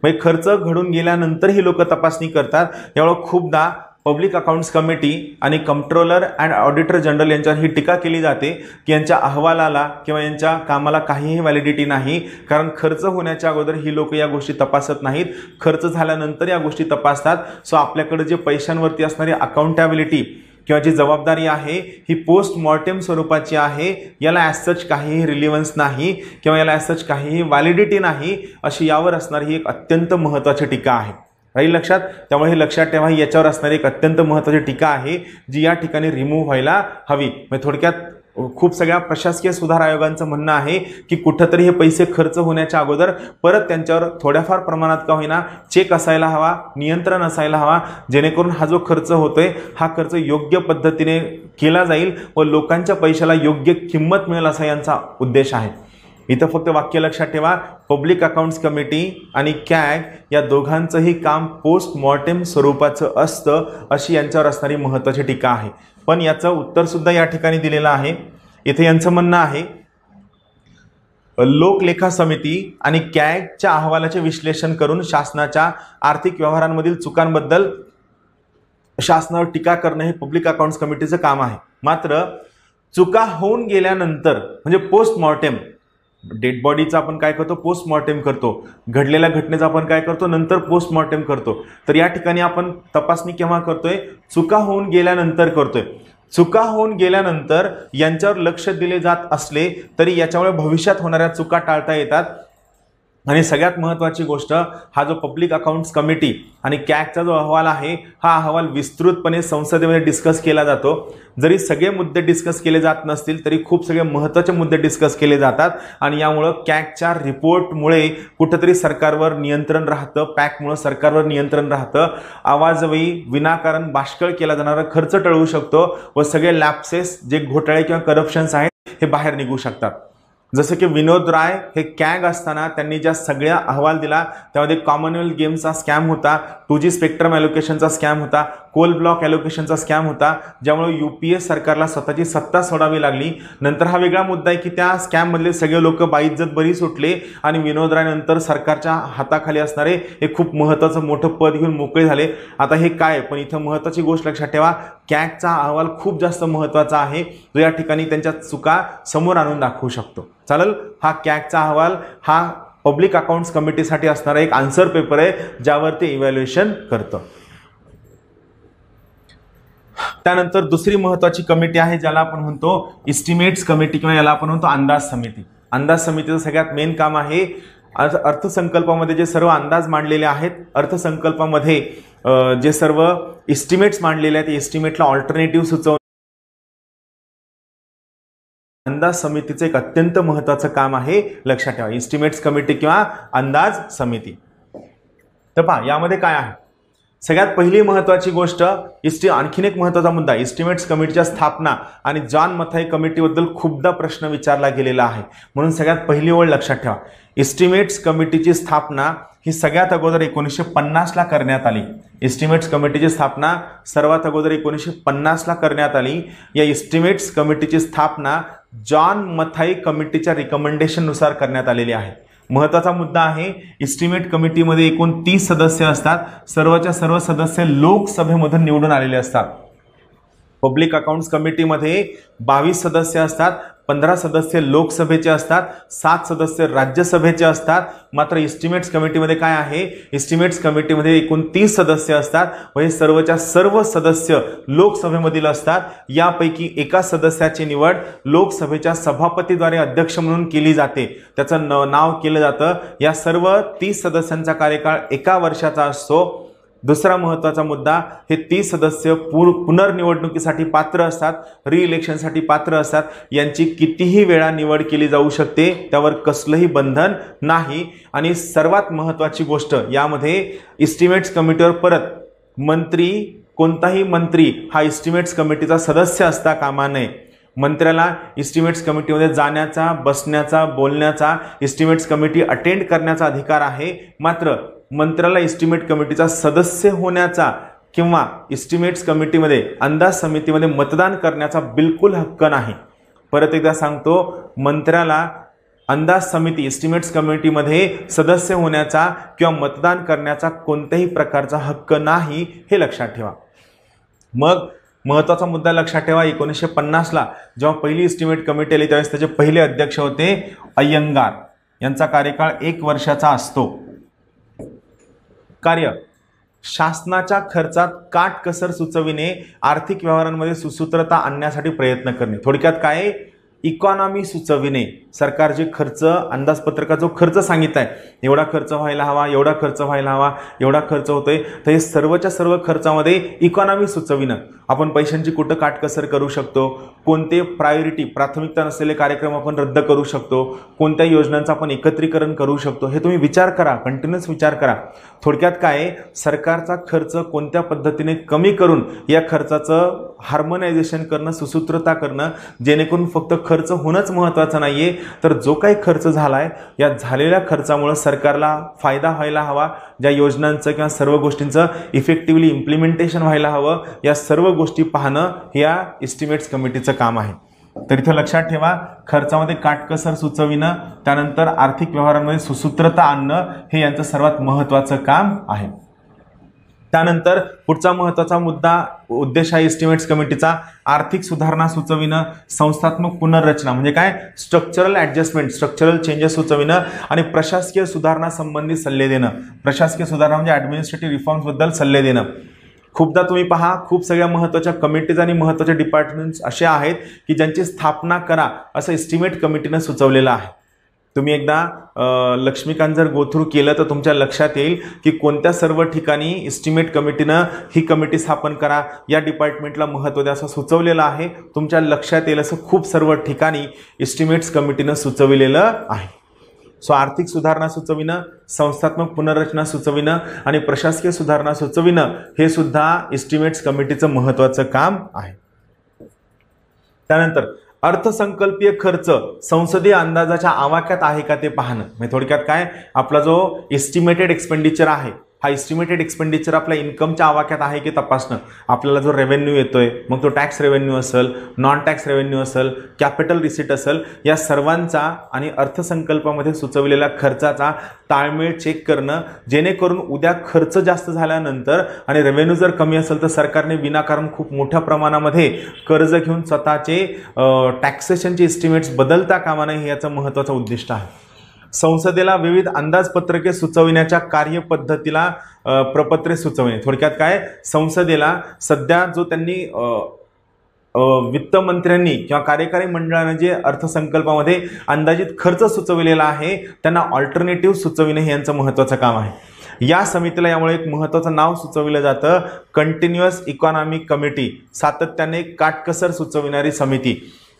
Speaker 1: म्हणजे खर्च घडून गेल्यानंतर ही लोक तपासणी करतात. यामुळे खूपदा पब्लिक अकाउंट्स कमिटी आणि कंट्रोलर अँड ऑडिटर जनरल यांच्यावर ही टीका केली जाते की यांच्या अहवालाला किंवा यांच्या कामाला काहीही व्हॅलिडिटी नाही, कारण खर्च होण्याच्या अगोदर ही लोक या गोष्टी तपासत नाहीत, खर्च झाल्यानंतर या गोष्टी तपासतात. सो आपल्याकडे जे पैशांवरती असणारी अकाउंटेबिलिटी किंवा जी जबाबदारी आहे ही पोस्टमॉर्टेम स्वरूपाची आहे. याला ॲज सच काहीही रिलिव्हन्स नाही किंवा याला ॲज सच काहीही व्हॅलिडिटी नाही, अशी यावर असणारी ही एक अत्यंत महत्त्वाची टीका आहे. राहील लक्षात. त्यामुळे हे लक्षात ठेवा, ही याच्यावर असणारी एक अत्यंत महत्त्वाची टीका आहे जी या ठिकाणी रिमूव्ह व्हायला हवी. म्हणजे थोडक्यात खूप सगळ्या प्रशासकीय सुधार आयोगांचं म्हणणं आहे की कुठंतरी हे पैसे खर्च होण्याच्या अगोदर परत त्यांच्यावर थोड्याफार प्रमाणात का होईना चेक असायला हवा, नियंत्रण असायला हवा, जेणेकरून हा जो खर्च होतोय हा खर्च योग्य पद्धतीने केला जाईल व लोकांच्या पैशाला योग्य किंमत मिळेल असा यांचा उद्देश आहे. इथं फक्त वाक्य लक्षात ठेवा, पब्लिक अकाउंट्स कमिटी आणि कॅग या दोघांचंही काम पोस्टमॉर्टेम स्वरूपाचं असतं, अशी यांच्यावर असणारी महत्त्वाची टीका आहे. पण याचं उत्तरसुद्धा या ठिकाणी दिलेलं आहे. इथे यांचं म्हणणं आहे लोकलेखा समिती आणि कॅगच्या अहवालाचे विश्लेषण करून शासनाच्या आर्थिक व्यवहारांमधील चुकांबद्दल शासनावर टीका करणं हे पब्लिक अकाउंट्स कमिटीचं काम आहे. मात्र चुका होऊन गेल्यानंतर म्हणजे पोस्टमॉर्टेम, डेड बॉडीचा आपण काय करतो, पोस्टमॉर्टेम करतो. घडलेल्या घटनेचा आपण काय करतो, नंतर पोस्टमॉर्टेम करतो. तर या ठिकाणी आपण तपासणी केव्हा करतोय, चुका होऊन गेल्यानंतर करतोय. चुका होऊन गेल्यानंतर यांच्यावर लक्ष दिले जात असले तरी याच्यामुळे भविष्यात होणाऱ्या चुका टाळता येतात. आणि सगळ्यात महत्त्वाची गोष्ट, हा जो पब्लिक अकाउंट्स कमिटी आणि कॅगचा जो अहवाल आहे हा अहवाल विस्तृतपणे संसदेमध्ये डिस्कस केला जातो. जरी सगळे मुद्दे डिस्कस केले जात नसतील तरी खूप सगळे महत्त्वाचे मुद्दे डिस्कस केले जातात आणि यामुळं कॅगच्या रिपोर्टमुळे कुठंतरी सरकारवर नियंत्रण राहतं, पॅकमुळं सरकारवर नियंत्रण राहतं. आवाजवी विनाकारण बाष्कळ केला जाणारा खर्च टळू शकतो व सगळे लॅप्सेस जे घोटाळे किंवा करप्शन्स आहेत हे बाहेर निघू शकतात. जसं की विनोद राय हे कॅग असताना त्यांनी ज्या सगळ्या अहवाल दिला त्यामध्ये कॉमनवेल्थ गेम्सचा स्कॅम होता, 2G स्पेक्ट्रम ॲलोकेशनचा स्कॅम होता, कोल ब्लॉक ॲलोकेशनचा स्कॅम होता, ज्यामुळे UPA सरकारला स्वतःची सत्ता सोडावी लागली. नंतर हा वेगळा मुद्दा आहे की त्या स्कॅममधले सगळे लोक बाइज्जत बरी सुटले आणि विनोद राय नंतर सरकारच्या हाताखाली असणारे हे खूप महत्त्वाचं मोठं पद घेऊन मोकळे झाले. आता हे काय, पण इथं महत्त्वाची गोष्ट लक्षात ठेवा, कॅगचा अहवाल खूप जास्त महत्त्वाचा आहे, जो या ठिकाणी त्यांच्या चुका समोर आणून दाखवू शकतो. चालेल, हा कॅगचा अहवाल हा पब्लिक अकाउंट्स कमिटीसाठी असणारा एक आन्सर पेपर आहे, ज्यावर ते इव्हॅल्युएशन करतं. त्यानंतर दुसरी महत्त्वाची कमिटी आहे, ज्याला आपण म्हणतो इस्टिमेट्स कमिटी किंवा याला आपण म्हणतो अंदाज समिती. अंदाज समितीचं सगळ्यात मेन काम आहे अर्थसंकल्पामध्ये जे सर्व अंदाज मांडलेले आहेत, अर्थसंकल्पामध्ये जे सर्व इस्टिमेट्स मांडलेले आहेत, एस्टिमेटला ऑल्टरनेटिव्ह सुचवणं अंदाज समितीचं एक अत्यंत महत्त्वाचं काम आहे. लक्षात ठेवा, इस्टिमेट्स कमिटी किंवा अंदाज समिती. तर पहा यामध्ये काय आहे. सगळ्यात पहिली महत्त्वाची गोष्ट, आणखीन एक महत्त्वाचा मुद्दा, इस्टिमेट्स कमिटीच्या स्थापना आणि जॉन मथाई कमिटीबद्दल खूपदा प्रश्न विचारला गेलेला आहे, म्हणून सगळ्यात पहिली ओळ लक्षात ठेवा. इस्टिमेट्स कमिटीची स्थापना ही सगळ्यात अगोदर 1950ला करण्यात आली. इस्टिमेट्स कमिटीची स्थापना सर्वात अगोदर 1950ला करण्यात आली. या इस्टिमेट्स कमिटीची स्थापना जॉन मथाई कमिटीच्या रिकमेंडेशननुसार करण्यात आलेली आहे. महत्त्वाचा मुद्दा आहे, इस्टिमेट कमिटीमध्ये एकूण 30 सदस्य असतात. सर्वच्या सर्व सदस्य लोकसभेमधून निवडून आलेले असतात. पब्लिक अकाउंट्स कमिटीमध्ये 22 सदस्य असतात, 15 सदस्य लोकसभेचे असतात, 7 सदस्य राज्यसभेचे असतात. मात्र इस्टिमेट्स कमिटीमध्ये काय आहे, इस्टिमेट्स कमिटीमध्ये एकूण 30 सदस्य असतात व हे सर्वच्या सर्व सदस्य लोकसभेमधील असतात. यापैकी एका सदस्याची निवड लोकसभेच्या सभापतीद्वारे अध्यक्ष म्हणून केली जाते, त्याचं नाव केलं जातं. या सर्व 30 सदस्यांचा कार्यकाळ 1 वर्षाचा असतो. दुसरा महत्त्वाचा मुद्दा, हे 30 सदस्य पुनर्निवडणुकीसाठी पात्र असतात, रिइलेक्शनसाठी पात्र असतात. यांची कितीही वेळा निवड केली जाऊ शकते, त्यावर कसलंही बंधन नाही. आणि सर्वात महत्त्वाची गोष्ट यामध्ये, इस्टिमेट्स कमिटीवर परत कोणताही मंत्री हा इस्टिमेट्स कमिटीचा सदस्य असता कामा नये. मंत्र्याला इस्टिमेट्स कमिटीमध्ये जाण्याचा, बसण्याचा, बोलण्याचा, इस्टिमेट्स कमिटी अटेंड करण्याचा अधिकार आहे. मात्र मंत्र्याला इस्टिमेट कमिटीचा सदस्य होण्याचा किंवा इस्टिमेट्स कमिटीमध्ये अंदाज समितीमध्ये मतदान करण्याचा बिलकुल हक्क नाही. परत एकदा सांगतो, मंत्र्याला अंदाज समिती इस्टिमेट्स कमिटीमध्ये सदस्य होण्याचा किंवा मतदान करण्याचा कोणत्याही प्रकारचा हक्क नाही, हे लक्षात ठेवा. मग महत्त्वाचा मुद्दा लक्षात ठेवा, 1950ला जेव्हा पहिली इस्टिमेट कमिटी आली त्यावेळेस त्याचे पहिले अध्यक्ष होते अय्यंगार. यांचा कार्यकाळ 1 वर्षाचा असतो. कार्य, शासनाच्या खर्चात काटकसर सुचविणे, आर्थिक व्यवहारांमध्ये सुसूत्रता आणण्यासाठी प्रयत्न करणे. थोडक्यात काय, इकॉनॉमी सुचविणे. सरकार जे खर्च, अंदाजपत्रकात जो खर्च सांगितलाय, एवढा खर्च व्हायला हवा, एवढा खर्च व्हायला हवा, एवढा खर्च होतोय, तर हे सर्वच्या सर्व खर्चामध्ये इकॉनॉमी सुचविणं. आपण पैशांची कुठं काटकसर करू शकतो, कोणते प्राथमिकता नसलेले कार्यक्रम आपण रद्द करू शकतो, कोणत्या योजनांचं आपण एकत्रीकरण करू शकतो, हे तुम्ही विचार करा, कंटिन्युअस विचार करा. थोडक्यात काय, सरकारचा खर्च कोणत्या पद्धतीने कमी करून या खर्चाचं हार्मोनायझेशन करणं, सुसूत्रता करणं, जेणेकरून फक्त खर्च होणंच महत्त्वाचं नाहीये, तर जो काही खर्च झालाय या झालेल्या खर्चामुळे सरकारला फायदा व्हायला हवा, ज्या योजनांचं किंवा सर्व गोष्टींचं इफेक्टिव्हली इम्प्लिमेंटेशन व्हायला हवं, या सर्व गोष्टी पाहणं हे या इस्टिमेट्स कमिटीचं काम आहे. तर इथं लक्षात ठेवा, खर्चामध्ये काटकसर सुचविणं, त्यानंतर आर्थिक व्यवहारांमध्ये सुसूत्रता आणणं हे यांचं सर्वात महत्त्वाचं काम आहे. त्यानंतर पुढचा महत्त्वाचा मुद्दा, उद्देश आहे इस्टिमेट्स कमिटीचा आर्थिक सुधारणा सुचविणं, संस्थात्मक पुनर्रचना म्हणजे काय, स्ट्रक्चरल ॲडजस्टमेंट, स्ट्रक्चरल चेंजेस सुचविणं आणि प्रशासकीय सुधारणा संबंधी सल्ले देणं. प्रशासकीय सुधारणा म्हणजे ॲडमिनिस्ट्रेटिव्ह रिफॉर्म्सबद्दल सल्ले देणं. खूपदा तुम्ही पहा, खूप सगळ्या महत्त्वाच्या कमिटीज आणि महत्त्वाच्या डिपार्टमेंट्स असे आहेत की ज्यांची स्थापना करा असं इस्टिमेट कमिटीनं सुचवलेलं आहे. तुम्ही एकदा लक्ष्मीकांत जर गोथ्रू केलं तर तुमच्या लक्षात येईल की कोणत्या सर्व ठिकाणी इस्टिमेट कमिटीनं ही कमिटी स्थापन करा, या डिपार्टमेंटला महत्त्व द्या असं सुचवलेलं आहे. तुमच्या लक्षात येईल असं खूप सर्व ठिकाणी इस्टिमेट्स कमिटीनं सुचवलेलं आहे. सो आर्थिक सुधारणा सुचविणं, संस्थात्मक पुनर्रचना सुचविणं आणि प्रशासकीय सुधारणा सुचविणं हे सुद्धा इस्टिमेट्स कमिटीचं महत्त्वाचं काम आहे. त्यानंतर अर्थसंकल्पीय खर्च संसदीय अंदाजाच्या आवाक्यात आहे का ते पाहणं. म्हणजे थोडक्यात काय, आपला जो एस्टिमेटेड एक्सपेंडिचर आहे हा इस्टिमेटेड एक्सपेंडिचर आपल्या इन्कमच्या आवाक्यात आहे की तपासणं, आपल्याला जो रेव्हेन्यू येतोय, मग तो टॅक्स रेव्हेन्यू असेल, नॉन टॅक्स रेव्हेन्यू असेल, कॅपिटल रिसीट असेल, या सर्वांचा आणि अर्थसंकल्पामध्ये सुचविलेल्या खर्चाचा ताळमेळ चेक करणं, जेणेकरून उद्या खर्च जास्त झाल्यानंतर आणि रेव्हेन्यू जर कमी असेल तर सरकारने विनाकारण खूप मोठ्या प्रमाणामध्ये कर्ज घेऊन स्वतःचे टॅक्सेशनचे इस्टिमेट्स बदलता कामा नये, हे याचं महत्त्वाचं उद्दिष्ट आहे. संसदेला विविध अंदाजपत्रके सुचविण्याच्या कार्यपद्धतीला प्रपत्रे सुचविणे. थोडक्यात काय, संसदेला सध्या जो त्यांनी वित्तमंत्र्यांनी किंवा कार्यकारी मंडळाने जे अर्थसंकल्पामध्ये अंदाजित खर्च सुचविलेला आहे त्यांना ऑल्टरनेटिव्ह सुचविणे हे यांचं महत्त्वाचं काम आहे. या समितीला यामुळे एक महत्त्वाचं नाव सुचविलं जातं, कंटिन्युअस इकॉनॉमिक कमिटी, सातत्याने काटकसर सुचविणारी समिती.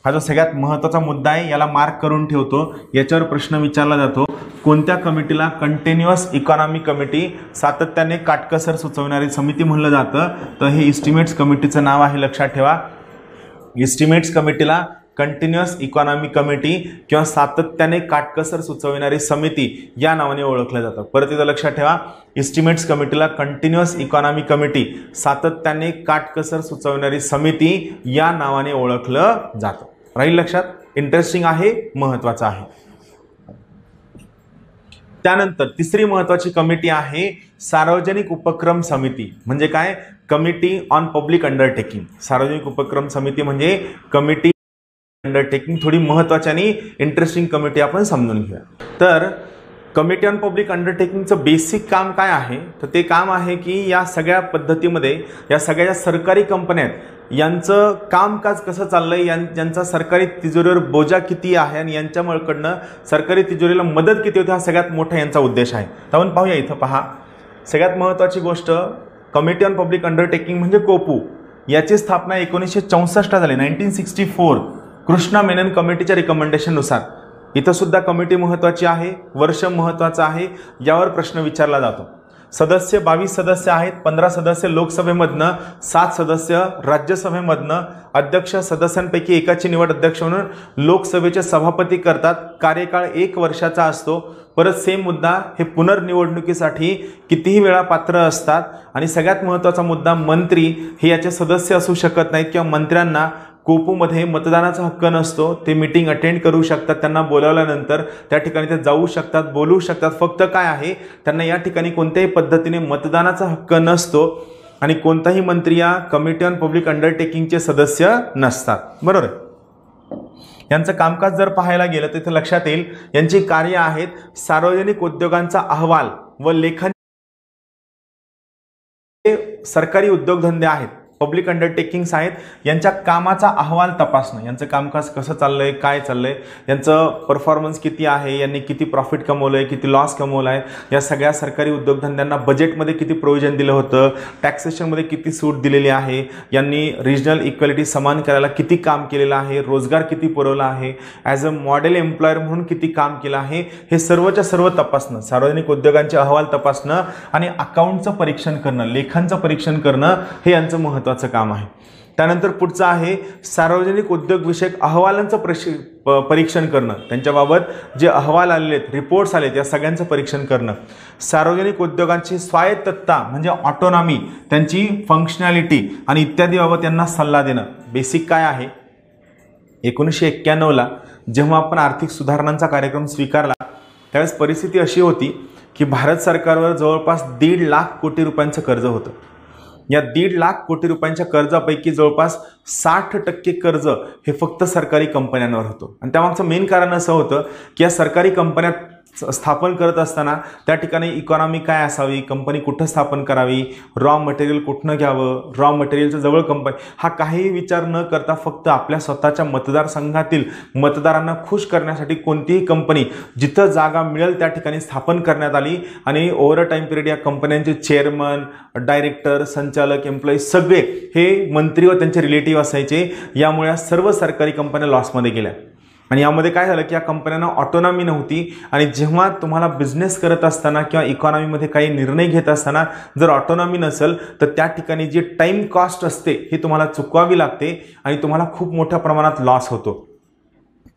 Speaker 1: हा जो सगळ्यात महत्त्वाचा मुद्दा आहे, याला मार्क करून ठेवतो. याच्यावर प्रश्न विचारला जातो, कोणत्या कमिटीला कंटिन्युअस इकॉनॉमिक कमिटी, सातत्याने काटकसर सुचविणारी समिती म्हणलं जातं? तर हे इस्टिमेट्स कमिटीचं नाव आहे, लक्षात ठेवा. इस्टिमेट्स कमिटीला कंटिन्युअस इकॉनॉमिक कमिटी किंवा सातत्याने काटकसर सुचविणारी समिती या नावाने ओळखलं जातं. परत एकदा लक्षात ठेवा, इस्टिमेट्स कमिटीला कंटिन्युअस इकॉनॉमिक कमिटी, सातत्याने काटकसर सुचविणारी समिती या नावाने ओळखलं जातं. राहील लक्षात? इंटरेस्टिंग आहे, महत्त्वाचं आहे. त्यानंतर तिसरी महत्त्वाची कमिटी आहे सार्वजनिक उपक्रम समिती. म्हणजे काय? Committee on public undertaking. सार्वजनिक उपक्रम समिती म्हणजे कमिटी अंडरटेकिंग. थोडी महत्त्वाची आणि इंटरेस्टिंग कमिटी आपण समजून घेऊया. तर कमिटी ऑन पब्लिक अंडरटेकिंगचं बेसिक काम काय आहे? तर ते काम आहे की या सगळ्या पद्धतीमध्ये या सगळ्या सरकारी कंपन्या आहेत यांचं कामकाज कसं चाललंय, यांचा सरकारी तिजोरीवर बोजा किती आहे आणि यांच्याकडनं सरकारी तिजोरीला मदत किती होते, हा सगळ्यात मोठा यांचा उद्देश आहे. तर आपण पाहूया. इथं पहा, सगळ्यात महत्त्वाची गोष्ट, कमिटी ऑन पब्लिक अंडरटेकिंग म्हणजे कोपू. याची स्थापना 1964 झाली, 1964, कृष्णा मेनन कमिटीच्या रिकमेंडेशननुसार. इथं सुद्धा कमिटी महत्त्वाची आहे, वर्ष महत्त्वाचं आहे, यावर प्रश्न विचारला जातो. सदस्य 22 सदस्य आहेत, 15 सदस्य लोकसभेमधनं, 7 सदस्य राज्यसभेमधनं. अध्यक्ष सदस्यांपैकी एकाची निवड अध्यक्ष म्हणून लोकसभेचे सभापती करतात. कार्यकाळ 1 वर्षाचा असतो. परत सेम मुद्दा, हे पुनर्निवडणुकीसाठी कितीही वेळा पात्र असतात. आणि सगळ्यात महत्त्वाचा मुद्दा, मंत्री हे याचे सदस्य असू शकत नाहीत किंवा मंत्र्यांना कोपूमध्ये मतदानाचा हक्क नसतो. ते मीटिंग अटेंड करू शकतात, त्यांना बोलावल्यानंतर त्या ठिकाणी ते जाऊ शकतात, बोलू शकतात. फक्त काय आहे, त्यांना या ठिकाणी कोणत्याही पद्धतीने मतदानाचा हक्क नसतो आणि कोणताही मंत्री या कमिटी ऑन पब्लिक अंडरटेकिंगचे सदस्य नसतात. बरोबर आहे? यांचं कामकाज जर पाहायला गेलं तर इथे लक्षात येईल, यांची कार्य आहेत सार्वजनिक उद्योगांचा अहवाल व लेखन. सरकारी उद्योगधंदे आहेत, पब्लिक अंडरटेकिंग्स आहेत, यांच्या कामाचा अहवाल तपासणं. यांचं कामकाज कसं चाललंय, काय चाललंय, यांचं परफॉर्मन्स किती आहे, यांनी किती प्रॉफिट कमवलंय, किती लॉस कमवला आहे, या सगळ्या सरकारी उद्योगधंद्यांना बजेटमध्ये किती प्रोव्हिजन दिलं होतं, टॅक्सेशनमध्ये किती सूट दिलेली आहे, यांनी रिजनल इक्वॅलिटी समान करायला किती काम केलेलं आहे, रोजगार किती पुरवला आहे, ॲज अ मॉडेल एम्प्लॉयर म्हणून किती काम केलं आहे, हे सर्वच्या सर्व तपासणं. सार्वजनिक उद्योगांचे अहवाल तपासणं आणि अकाउंटचं परीक्षण करणं, लेखांचं परीक्षण करणं, हे यांचं महत्त्वाचं काम आहे. त्यानंतर पुढचं आहे सार्वजनिक उद्योग विषयक अहवालांचं परीक्षण करणं. त्यांच्याबाबत जे अहवाल आलेले आहेत, रिपोर्ट्स आलेत, या सगळ्यांचं परीक्षण करणं. सार्वजनिक उद्योगांची स्वायत्तता म्हणजे ऑटोनॉमी, त्यांची फंक्शनॅलिटी आणि इत्यादीबाबत यांना सल्ला देणं. बेसिक काय आहे, 1991ला जेव्हा आपण आर्थिक सुधारणांचा कार्यक्रम स्वीकारला त्यावेळेस परिस्थिती अशी होती की भारत सरकारवर जवळपास 1.5 लाख कोटी रुपयांचं कर्ज होतं. या 1.5 लाख कोटी रुपयांच्या कर्जापैकी जवळपास 60% कर्ज हे फक्त सरकारी कंपन्यांवर होतं. आणि त्यामागचं मेन कारण असं होतं की या सरकारी कंपन्या स्थापन करत असताना त्या ठिकाणी इकॉनॉमी काय असावी, कंपनी कुठं स्थापन करावी, रॉ मटेरियल कुठनं घ्यावं, रॉ मटेरियलचं जवळ कंपनी, हा काहीही विचार न करता फक्त आपल्या स्वतःच्या मतदारसंघातील मतदारांना खुश करण्यासाठी कोणतीही कंपनी जिथं जागा मिळेल त्या ठिकाणी स्थापन करण्यात आली. आणि ओव्हर टाईम पिरियड या कंपन्यांचे चेअरमन, डायरेक्टर, संचालक, एम्प्लॉई सगळे हे मंत्री व त्यांचे रिलेटिव्ह असायचे. यामुळे सर्व सरकारी कंपन्या लॉसमध्ये गेल्या. आणि यामध्ये काय झालं की या कंपन्यांना ऑटोनॉमी नव्हती. आणि जेव्हा तुम्हाला बिझनेस करत असताना किंवा इकॉनॉमीमध्ये काही निर्णय घेत असताना जर ऑटोनॉमी नसेल तर त्या ठिकाणी जी टाईम कॉस्ट असते ही तुम्हाला चुकवावी लागते आणि तुम्हाला खूप मोठ्या प्रमाणात लॉस होतो.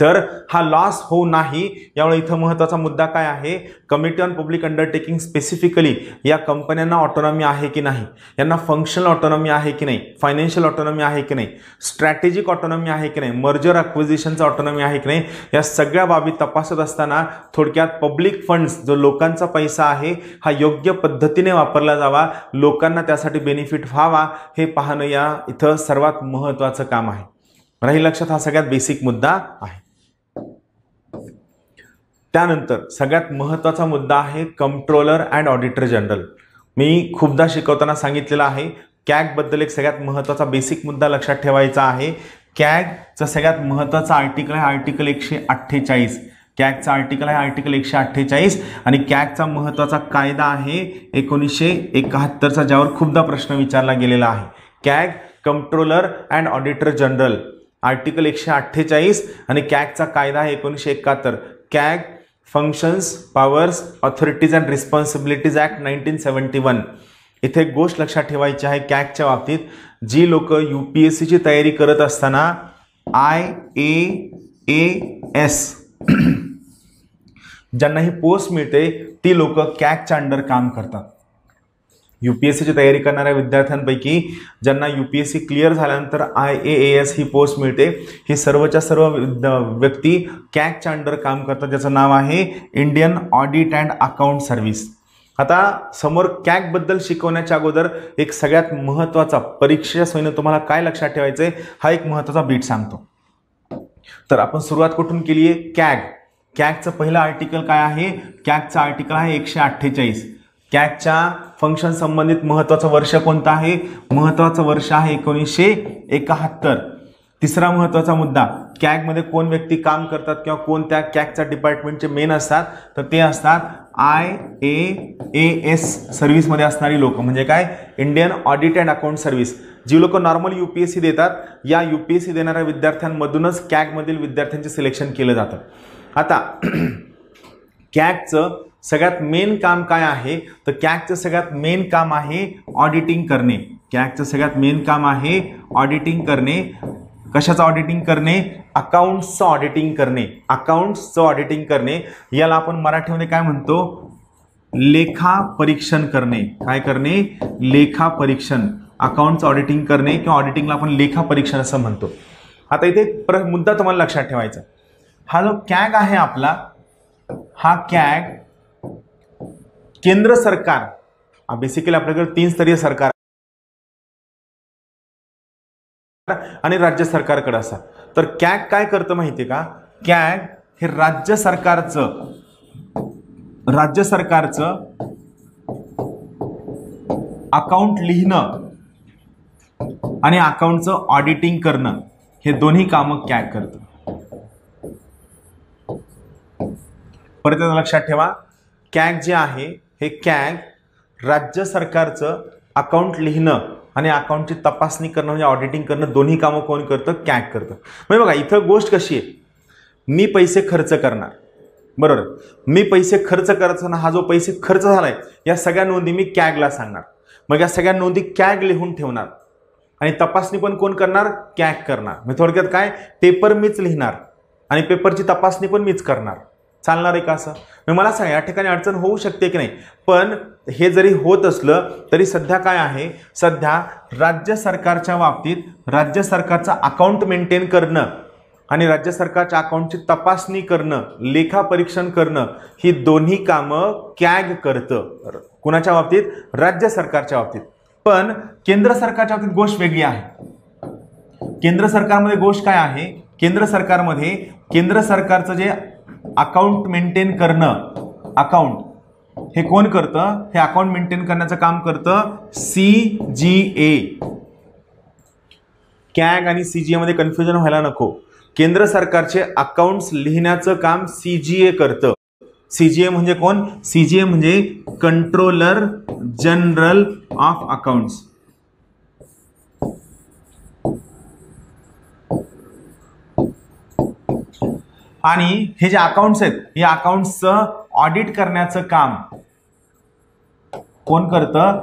Speaker 1: तर हा लॉस होऊ नाही यामुळे इथं महत्त्वाचा मुद्दा काय आहे, committee on public undertaking specifically या कंपन्यांना ऑटोनॉमी आहे की नाही, यांना फंक्शनल ऑटोनॉमी आहे की नाही, फायनान्शियल ऑटोनॉमी आहे की नाही, स्ट्रॅटेजिक ऑटोनॉमी आहे की नाही, मर्जर अक्विजिशनचा ऑटोनॉमी आहे की नाही, या सगळ्या बाबी तपासत असताना थोडक्यात पब्लिक फंड्स जो लोकांचा पैसा आहे हा योग्य पद्धतीने वापरला जावा, लोकांना त्यासाठी बेनिफिट व्हावा हे पाहणं या इथं सर्वात महत्त्वाचं काम आहे. राहील लक्षात, हा सगळ्यात बेसिक मुद्दा आहे. त्यानंतर सगळ्यात महत्त्वाचा मुद्दा आहे कंट्रोलर अँड ऑडिटर जनरल. मी खूपदा शिकवताना सांगितलेलं आहे, कॅग बद्दल एक सगळ्यात महत्त्वाचा बेसिक मुद्दा लक्षात ठेवायचा आहे. कॅगचा सगळ्यात महत्त्वाचा आर्टिकल आहे आर्टिकल 148. कॅगचा आर्टिकल आहे आर्टिकल 148 आणि कॅगचा महत्त्वाचा कायदा आहे 1971चा, ज्यावर खूपदा प्रश्न विचारला गेलेला आहे. CAG controller and auditor general article 148 आणि कॅगचा कायदा आहे 1971. CAG functions, powers, authorities and responsibilities act 1971. इथे एक गोष्ट लक्षात ठेवायची आहे, कॅगच्या बाबतीत जी लोक UPSCची तयारी करत असताना IAAS ज्यांना ही पोस्ट मिळते ती लोक कॅगच्या अंडर काम करतात. UPSCची तयारी करणाऱ्या विद्यार्थ्यांपैकी ज्यांना UPSC क्लिअर झाल्यानंतर IAAS ही पोस्ट मिळते, ही सर्वच्या सर्व व्यक्ती कॅगच्या अंडर काम करतात, ज्याचं नाव आहे Indian audit and account service. आता समोर कॅग बद्दल शिकवण्याच्या अगोदर एक सगळ्यात महत्त्वाचा परीक्षेच्या सोयीनं तुम्हाला काय लक्षात ठेवायचं आहे हा एक महत्त्वाचा बीट सांगतो. तर आपण सुरुवात कुठून केली आहे, कॅग. कॅगचं पहिलं आर्टिकल काय आहे, कॅगचं आर्टिकल आहे 148. कॅगच्या फंक्शन संबंधित महत्त्वाचं वर्ष कोणतं आहे, महत्त्वाचं वर्ष आहे 1971. तिसरा महत्त्वाचा मुद्दा, कॅगमध्ये कोण व्यक्ती काम करतात किंवा कोण त्या कॅगच्या डिपार्टमेंटचे मेन असतात, तर ते असतात IAAS सर्व्हिसमध्ये असणारी लोक, म्हणजे काय, Indian audit and account service. जी लोक नॉर्मल UPSC देतात, या UPSC देणाऱ्या विद्यार्थ्यांमधूनच कॅगमधील विद्यार्थ्यांचे सिलेक्शन केलं जातं. आता कॅगचं सगळ्यात मेन काम काय आहे, तर कॅगचं सगळ्यात मेन काम आहे ऑडिटिंग करणे. कॅगचं सगळ्यात मेन काम आहे ऑडिटिंग करणे. कशाचं ऑडिटिंग करणे, अकाउंट्सचं ऑडिटिंग करणे. अकाउंट्सचं ऑडिटिंग करणे याला आपण मराठीमध्ये काय म्हणतो, लेखा परीक्षण करणे. काय करणे, लेखा परीक्षण. अकाउंट्सचं ऑडिटिंग करणे किंवा ऑडिटिंगला आपण लेखा परीक्षण असं म्हणतो. आता इथे मुद्दा तुम्हाला लक्षात ठेवायचा, हा जो कॅग आहे आपला, हा कॅग केंद्र सरकार, बेसिकली आपल्याकडे 3 स्तरीय सरकार आणि राज्य सरकारकडे असतात. तर कॅग काय करतं माहितीये का, कॅग हे राज्य सरकारचं अकाउंट लिहिणं आणि अकाउंटचं ऑडिटिंग करणं हे दोन्ही कामं कॅग करतं. परत लक्षात ठेवा, कॅग जे आहे हे कॅग राज्य सरकारचं अकाउंट लिहिणं आणि अकाउंटची तपासणी करणं म्हणजे ऑडिटिंग करणं दोन्ही कामं कोण करतं, कॅग करतं. म्हणजे बघा इथं गोष्ट कशी आहे, मी पैसे खर्च करणार, बरोबर, मी पैसे खर्च करताना हा जो पैसे खर्च झालाय या सगळ्या नोंदी मी कॅगला सांगणार. मग या सगळ्या नोंदी कॅग लिहून ठेवणार आणि तपासणी पण कोण करणार, कॅग करणार. म्हणजे थोडक्यात काय, पेपर मीच लिहिणार आणि पेपरची तपासणी पण मीच करणार. चालणार आहे का असं? मला सांगा, या ठिकाणी अडचण होऊ शकते की नाही? पण हे जरी होत असलं तरी सध्या काय आहे, सध्या राज्य सरकारच्या बाबतीत राज्य सरकारचं अकाउंट मेंटेन करणं आणि राज्य सरकारच्या अकाउंटची तपासणी करणं, लेखा परीक्षण करणं ही दोन्ही कामं कॅग करतं. कुणाच्या बाबतीत, राज्य सरकारच्या बाबतीत. पण केंद्र सरकारच्या बाबतीत गोष्ट वेगळी आहे. केंद्र सरकारमध्ये गोष्ट काय आहे, केंद्र सरकारमध्ये केंद्र सरकारचं जे अकाउंट मेंटेन करणं, अकाउंट हे कोण करतं, हे अकाउंट मेंटेन करण्याचं काम करतं CGA. कॅग आणि CGA मध्ये कन्फ्युजन व्हायला नको. केंद्र सरकारचे अकाउंट्स लिहिण्याचं काम CGA करतं. CGA म्हणजे कोण, CGA म्हणजे कंट्रोलर जनरल ऑफ अकाउंट्स. आणि हे जे अकाउंट्स आहेत या अकाउंट्सचं ऑडिट करण्याचं काम कोण करतं,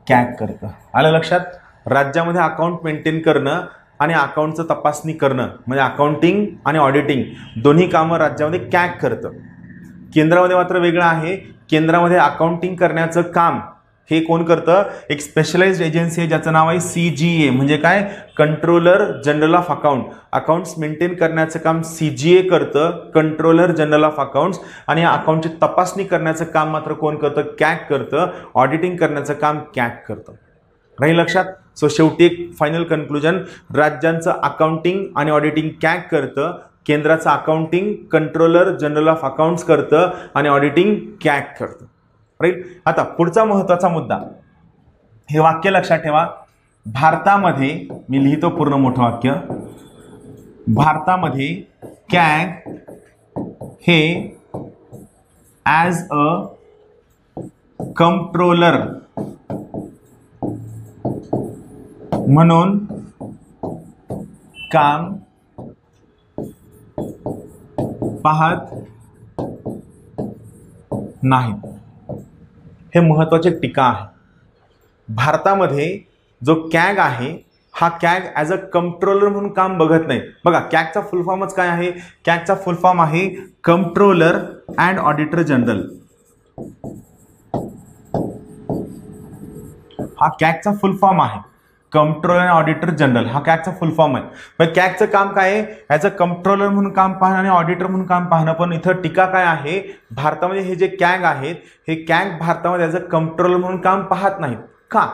Speaker 1: कॅग करतं. आलं लक्षात? राज्यामध्ये अकाउंट मेंटेन करणं आणि अकाउंटचं तपासणी करणं म्हणजे अकाउंटिंग आणि ऑडिटिंग दोन्ही कामं राज्यामध्ये कॅग करतं. केंद्रामध्ये मात्र वेगळं आहे. केंद्रामध्ये अकाउंटिंग करण्याचं काम हे कोण करतं? एक स्पेशलाइज्ड एजन्सी आहे ज्याचं नाव आहे CGA. म्हणजे काय? Controller general of account. Accounts maintain करण्याचं काम CGA करतं, कंट्रोलर जनरल ऑफ अकाउंट्स. आणि या अकाउंटची तपासणी करण्याचं काम मात्र कोण करतं? कॅग करतं. ऑडिटिंग करण्याचं काम कॅग करतं. राहील लक्षात? सो शेवटी एक फायनल कन्क्लुजन, राज्यांचं अकाउंटिंग आणि ऑडिटिंग कॅग करतं, केंद्राचं accounting controller general of accounts करतं आणि ऑडिटिंग कॅग करतं. राईट. आता पुढचा महत्वाचा मुद्दा, हे वाक्य लक्षात ठेवा. भारतामध्ये, मी लिहितो पूर्ण मोठं वाक्य, भारतामध्ये कॅग हे ॲज अ कंट्रोलर म्हणून काम पाहत नाही. हे महत्वाची टीका आहे. भारतामध्ये जो कॅग आहे हा कॅग ॲज अ कंट्रोलर म्हणून काम बघत नाही. बघा, कॅगचा फुल फॉर्मच काय आहे? कॅगचा फुल फॉर्म आहे कंट्रोलर अँड ऑडिटर जनरल. हा कॅगचा फुल फॉर्म आहे, कंट्रोलर अँड ऑडिटर जनरल. हा कॅगचा फुल फॉर्म आहे. मग कॅगचं काम काय आहे? ॲज अ कंट्रोलर म्हणून काम पाहणं आणि ऑडिटर म्हणून काम पाहणं. पण इथं टीका काय आहे? भारतामध्ये हे जे कॅग आहेत हे कॅग भारतामध्ये ॲज अ कंट्रोलर म्हणून काम पाहत नाहीत. का?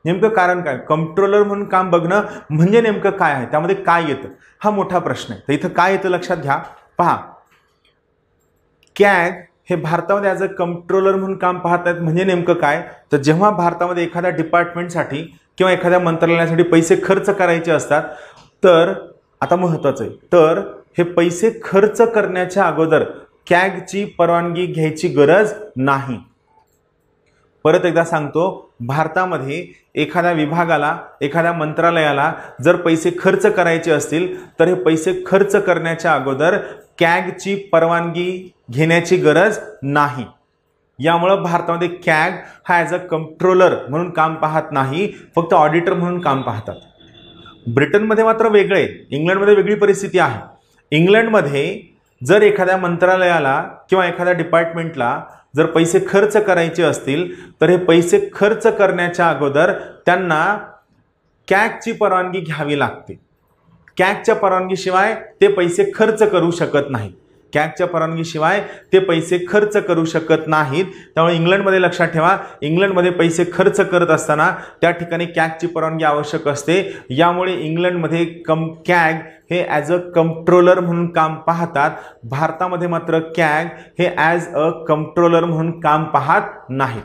Speaker 1: नेमकं कारण काय? कंट्रोलर म्हणून काम बघणं म्हणजे नेमकं काय आहे? त्यामध्ये काय येतं? हा मोठा प्रश्न आहे. तर इथं काय येतं लक्षात घ्या. पहा, कॅग हे भारतामध्ये ॲज अ कंट्रोलर म्हणून काम पाहत आहेत म्हणजे नेमकं काय? तर जेव्हा भारतामध्ये एखाद्या डिपार्टमेंटसाठी किंवा एखाद्या मंत्रालयासाठी पैसे खर्च करायचे असतात, तर आता महत्वाचं आहे, तर हे पैसे खर्च करण्याच्या अगोदर कॅगची परवानगी घ्यायची गरज नाही. परत एकदा सांगतो, भारतामध्ये एखाद्या विभागाला, एखाद्या मंत्रालयाला जर पैसे खर्च करायचे असतील तर हे पैसे खर्च करण्याच्या अगोदर कॅगची परवानगी घेण्याची गरज नाही. यामुळं भारतामध्ये कॅग हा ॲज अ कंट्रोलर म्हणून काम पाहत नाही, फक्त ऑडिटर म्हणून काम पाहतात. ब्रिटनमध्ये मात्र वेगळे, इंग्लंडमध्ये वेगळी परिस्थिती आहे. इंग्लंडमध्ये जर एखाद्या मंत्रालयाला किंवा एखाद्या डिपार्टमेंटला जर पैसे खर्च करायचे असतील तर हे पैसे खर्च करण्याच्या अगोदर त्यांना कॅगची परवानगी घ्यावी लागते. कॅगच्या परवानगीशिवाय ते पैसे खर्च करू शकत नाहीत. कॅगच्या परवानगीशिवाय ते पैसे खर्च करू शकत नाहीत. त्यामुळे इंग्लंडमध्ये लक्षात ठेवा, इंग्लंडमध्ये पैसे खर्च करत असताना त्या ठिकाणी कॅगची परवानगी आवश्यक असते. यामुळे इंग्लंडमध्ये कॅग हे ॲज अ कंट्रोलर म्हणून काम पाहतात. भारतामध्ये मात्र कॅग हे ॲज अ कंट्रोलर म्हणून काम पाहत नाहीत.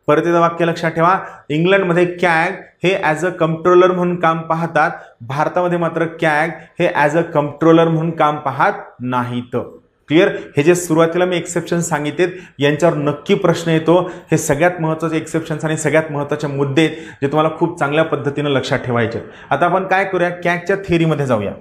Speaker 1: परत एकदा वाक्य लक्षात ठेवा, इंग्लंडमध्ये कॅग हे ॲज अ कंट्रोलर म्हणून काम पाहतात, भारतामध्ये मात्र कॅग हे ॲज अ कंट्रोलर म्हणून काम पाहत नाहीत. क्लिअर? हे जे सुरुवातीला मी एक्सेप्शन सांगितलेत यांच्यावर नक्की प्रश्न येतो. हे सगळ्यात महत्त्वाचे एक्सेप्शन्स आणि सगळ्यात महत्त्वाचे मुद्दे आहेत जे तुम्हाला खूप चांगल्या पद्धतीने लक्षात ठेवायचे. आता आपण काय करूया, कॅगच्या थिअरीमध्ये जाऊया.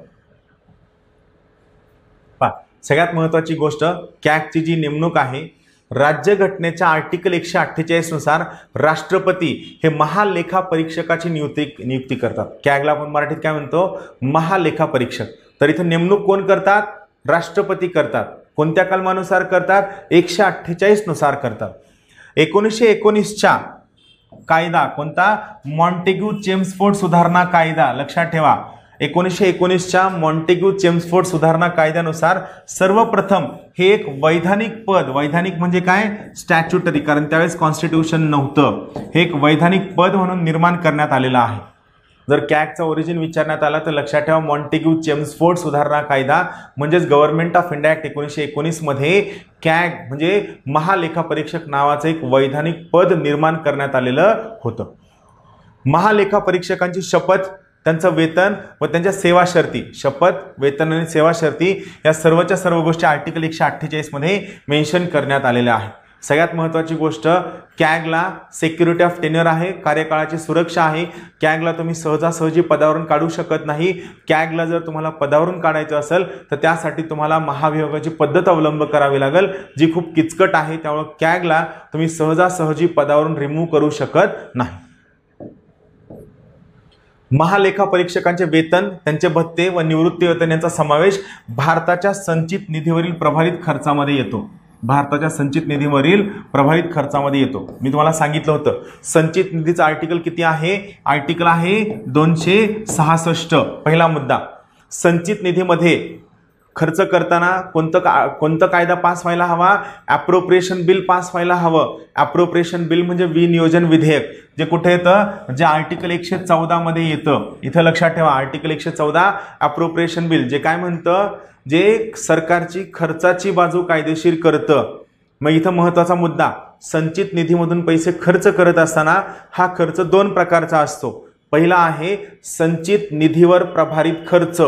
Speaker 1: पहा, सगळ्यात महत्त्वाची गोष्ट, कॅगची जी नेमणूक आहे, राज्यघटनेच्या आर्टिकल 148 नुसार राष्ट्रपती हे महालेखापरीक्षकाची नियुक्ती करतात. कॅगला आपण मराठीत काय म्हणतो? महालेखापरीक्षक. तर इथे नेमणूक कोण करतात? राष्ट्रपती करतात. कोणत्या कलमानुसार करतात? 148 नुसार करतात. 1919च्या कायदा कोणता? मॉन्टेग्यू चेम्सफोर्ड सुधारणा कायदा. लक्षात ठेवा, 1919च्या मॉन्टेग्यू चेम्सफोर्ड सुधारणा कायद्यानुसार सर्वप्रथम हे एक वैधानिक पद, वैधानिक म्हणजे काय? स्टॅच्युटरी, कारण त्यावेळेस कॉन्स्टिट्यूशन नव्हतं, हे एक वैधानिक पद म्हणून निर्माण करण्यात आलेलं आहे. जर कॅगचा ओरिजिन विचारण्यात आला तर लक्षात ठेवा, मॉन्टेग्यू चेम्सफोर्ड सुधारणा कायदा म्हणजेच गव्हर्नमेंट ऑफ इंडिया ॲक्ट 1919 मध्ये कॅग म्हणजे महालेखापरीक्षक नावाचं एक वैधानिक पद निर्माण करण्यात आलेलं होतं. महालेखापरीक्षकांची शपथ, त्यांचं वेतन व त्यांच्या सेवा शर्ती, शपथ, वेतन आणि सेवा शर्ती या सर्वच्या सर्व गोष्टी आर्टिकल 148 मध्ये मेन्शन करण्यात आलेल्या आहेत. सगळ्यात महत्त्वाची गोष्ट, कॅगला सिक्युरिटी ऑफ टेन्युअर आहे, कार्यकाळाची सुरक्षा आहे. कॅगला तुम्ही सहजासहजी पदावरून काढू शकत नाही. कॅगला जर तुम्हाला पदावरून काढायचं असेल तर त्यासाठी तुम्हाला महाभियोगाची पद्धत अवलंब करावी लागेल, जी खूप किचकट आहे. त्यामुळे कॅगला तुम्ही सहजासहजी पदावरून रिमूव्ह करू शकत नाही. महालेखापरीक्षकांचे वेतन, त्यांचे भत्ते व निवृत्ती वेतन यांचा समावेश भारताच्या संचित निधीवरील प्रभारित खर्चामध्ये येतो. भारताच्या संचित निधीवरील प्रभावित खर्चामध्ये येतो. मी तुम्हाला सांगितलं होतं संचित निधीचं आर्टिकल किती आहे? आर्टिकल आहे 266. पहिला मुद्दा, संचित निधीमध्ये खर्च करताना कोणतं कायदा पास व्हायला हवा? ॲप्रोप्रिएशन बिल पास व्हायला हवं. ॲप्रोप्रिएशन बिल म्हणजे विनियोजन विधेयक, जे कुठे येतं? जे आर्टिकल 114 मध्ये येतं. इथं लक्षात ठेवा, आर्टिकल 114 ॲप्रोप्रिएशन बिल जे काय म्हणतं? जे सरकारची खर्चाची बाजू कायदेशीर करतं. मग इथं महत्वाचा मुद्दा, संचित निधीमधून पैसे खर्च करत असताना हा खर्च दोन प्रकारचा असतो. पहिला आहे संचित निधीवर प्रभारित खर्च.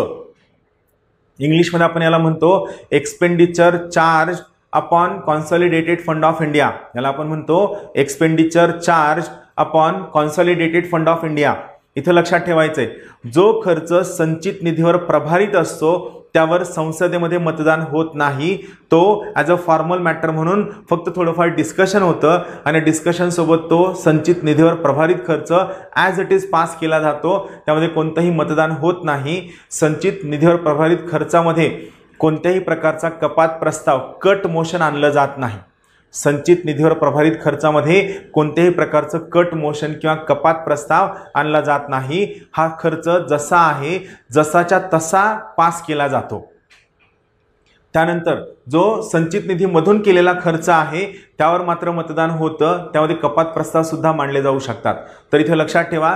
Speaker 1: इंग्लिशमध्ये आपण याला म्हणतो expenditure charge upon consolidated fund of India. याला आपण म्हणतो expenditure charge upon consolidated fund of India. इथं लक्षात ठेवायचंय, जो खर्च संचित निधीवर प्रभारित असतो त्यावर संसदेमध्ये मतदान होत नाही. तो ॲज अ फॉर्मल मॅटर म्हणून फक्त थोडंफार डिस्कशन होतं आणि डिस्कशन सोबत तो संचित निधीवर प्रभारित खर्च ॲज इट इज पास केला जातो. त्यामध्ये कोणतंही मतदान होत नाही. संचित निधीवर प्रभारित खर्चामध्ये कोणत्याही प्रकारचा कपात प्रस्ताव, कट मोशन आणलं जात नाही. संचित निधीवर प्रभारित खर्चामध्ये कोणत्याही प्रकारचं कट मोशन किंवा कपात प्रस्ताव आणला जात नाही. हा खर्च जसा आहे जसाच्या तसा पास केला जातो. त्यानंतर जो संचित निधीमधून केलेला खर्च आहे त्यावर मात्र मतदान होतं. त्यामध्ये कपात प्रस्ताव सुद्धा मांडले जाऊ शकतात. तर इथे लक्षात ठेवा,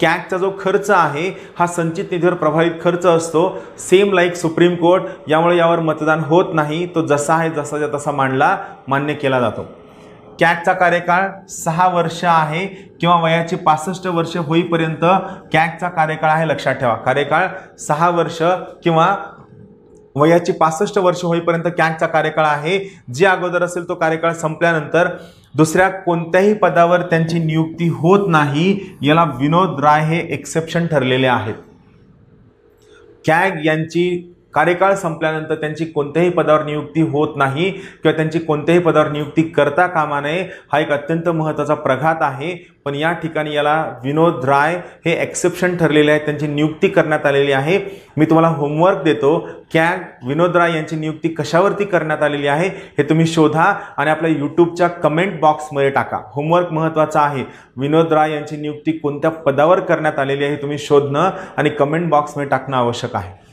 Speaker 1: कॅगचा जो खर्च आहे हा संचित निधीवर प्रभावित खर्च असतो. सेम लाईक सुप्रीम कोर्ट, यामुळे यावर मतदान होत नाही. तो जसा आहे जसाच्या तसा मान्य केला जातो. कॅगचा कार्यकाळ 6 वर्ष आहे किंवा वयाची 65 वर्ष होईपर्यंत कॅगचा कार्यकाळ आहे. लक्षात ठेवा, कार्यकाळ 6 वर्ष किंवा वयाची 65 वर्ष होईपर्यंत कॅगचा कार्यकाळ आहे. जे अगोदर असेल तो कार्यकाळ संपल्यानंतर दुसऱ्या कोणत्याही पदावर त्यांची नियुक्ती होत नाही. याला विनोद राय हे एक्सेप्शन ठरलेले आहेत. कॅग यांची कार्यकाळ संपल्यानंतर त्यांची कोणत्याही पदावर नियुक्ती होत नाही किंवा त्यांची कोणत्याही पदावर नियुक्ती करता कामा नये. हा एक अत्यंत महत्त्वाचा प्रघात आहे. पण या ठिकाणी याला विनोद राय हे एक्सेप्शन ठरलेले आहे, त्यांची नियुक्ती करण्यात आलेली आहे. मी तुम्हाला होमवर्क देतो, कॅग विनोद राय यांची नियुक्ती कशावरती करण्यात आलेली आहे हे तुम्ही शोधा आणि आपल्या यूट्यूबच्या कमेंट बॉक्समध्ये टाका. होमवर्क महत्त्वाचा आहे. विनोद राय यांची नियुक्ती कोणत्या पदावर करण्यात आलेली आहे तुम्ही शोधणं आणि कमेंट बॉक्समध्ये टाकणं आवश्यक आहे.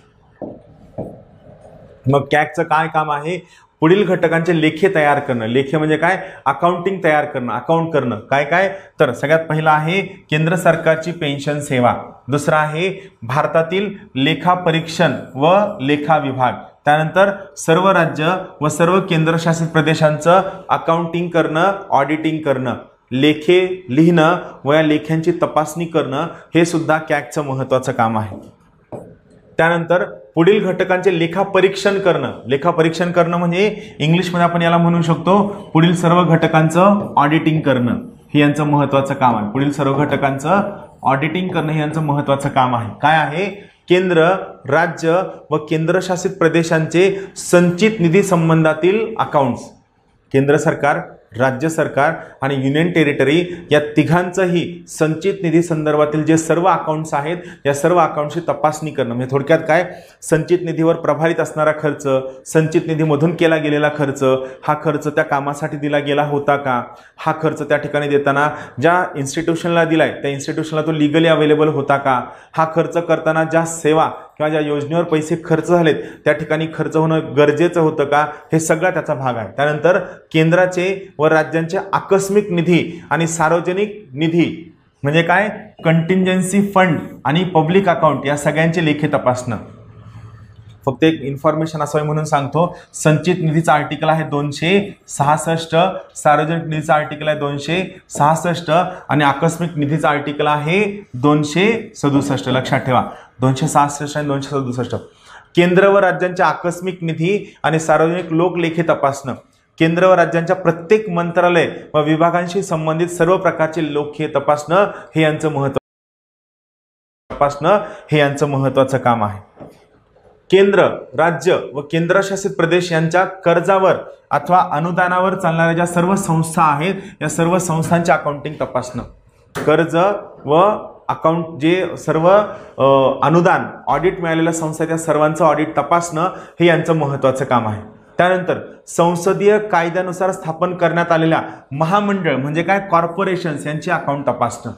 Speaker 1: मग कॅगचं काय काम आहे? पुढील घटकांचे लेखे तयार करणं. लेखे म्हणजे काय? अकाउंटिंग तयार करणं, अकाउंट करणं. काय काय? तर सगळ्यात पहिला आहे केंद्र सरकारची पेन्शन सेवा. दुसरा आहे भारतातील लेखा परीक्षण व लेखा विभाग. त्यानंतर सर्व राज्य व सर्व केंद्रशासित प्रदेशांचं अकाउंटिंग करणं, ऑडिटिंग करणं, लेखे लिहिणं व या लेख्यांची तपासणी करणं हे सुद्धा कॅगचं महत्त्वाचं काम आहे. त्यानंतर पुढील घटकांचे लेखा परीक्षण करणं. लेखा परीक्षण करणं म्हणजे इंग्लिशमध्ये आपण याला म्हणू शकतो पुढील सर्व घटकांचं ऑडिटिंग करणं. हे यांचं महत्त्वाचं काम आहे. पुढील सर्व घटकांचं ऑडिटिंग करणं हे यांचं महत्त्वाचं काम आहे. काय आहे? केंद्र, राज्य व केंद्रशासित प्रदेशांचे संचित निधी संबंधातील अकाउंट्स. केंद्र सरकार, राज्य सरकार आणि युनियन टेरिटरी या तिघांचंही संचित निधी संदर्भातील जे सर्व अकाउंट्स आहेत या सर्व अकाउंटची तपासणी करणं. म्हणजे थोडक्यात काय? संचित निधीवर प्रभारित असणारा खर्च, संचित निधीमधून केला गेलेला खर्च, हा खर्च त्या कामासाठी दिला गेला होता का? हा खर्च त्या ठिकाणी देताना ज्या इन्स्टिट्यूशनला दिलाय त्या इन्स्टिट्यूशनला तो लिगली अवेलेबल होता का? हा खर्च करताना ज्या सेवा किंवा ज्या योजनेवर पैसे खर्च झालेत त्या ठिकाणी खर्च होणं गरजेचं होतं का? हे सगळा त्याचा भाग आहे. त्यानंतर केंद्राचे व राज्यांचे आकस्मिक निधी आणि सार्वजनिक निधी म्हणजे काय? कंटिंजन्सी फंड आणि पब्लिक अकाउंट या सगळ्यांचे लेखे तपासणं. फक्त एक इन्फॉर्मेशन असावी म्हणून सांगतो, संचित निधीचा आर्टिकल आहे 266, सार्वजनिक निधीचा आर्टिकल आहे 266 आणि आकस्मिक निधीचा आर्टिकल आहे 267. लक्षात ठेवा, 266 आणि 267. केंद्र व राज्यांच्या आकस्मिक निधी आणि सार्वजनिक लोकलेखे तपासणं. केंद्र व राज्यांच्या प्रत्येक मंत्रालय व विभागांशी संबंधित सर्व प्रकारचे लोकलेखे तपासणं हे यांचं महत्त्वाचं काम आहे. केंद्र, राज्य व केंद्रशासित प्रदेश यांच्या कर्जावर अथवा अनुदानावर चालणाऱ्या ज्या सर्व संस्था आहेत या सर्व संस्थांचे अकाउंटिंग तपासणं. कर्ज व अकाउंट जे सर्व अनुदान ऑडिट मिळालेल्या संस्था त्या सर्वांचं ऑडिट तपासणं हे यांचं महत्त्वाचं काम आहे. त्यानंतर संसदीय कायद्यानुसार स्थापन करण्यात आलेल्या महामंडळ म्हणजे काय कॉर्पोरेशन्स यांची अकाउंट तपासणं.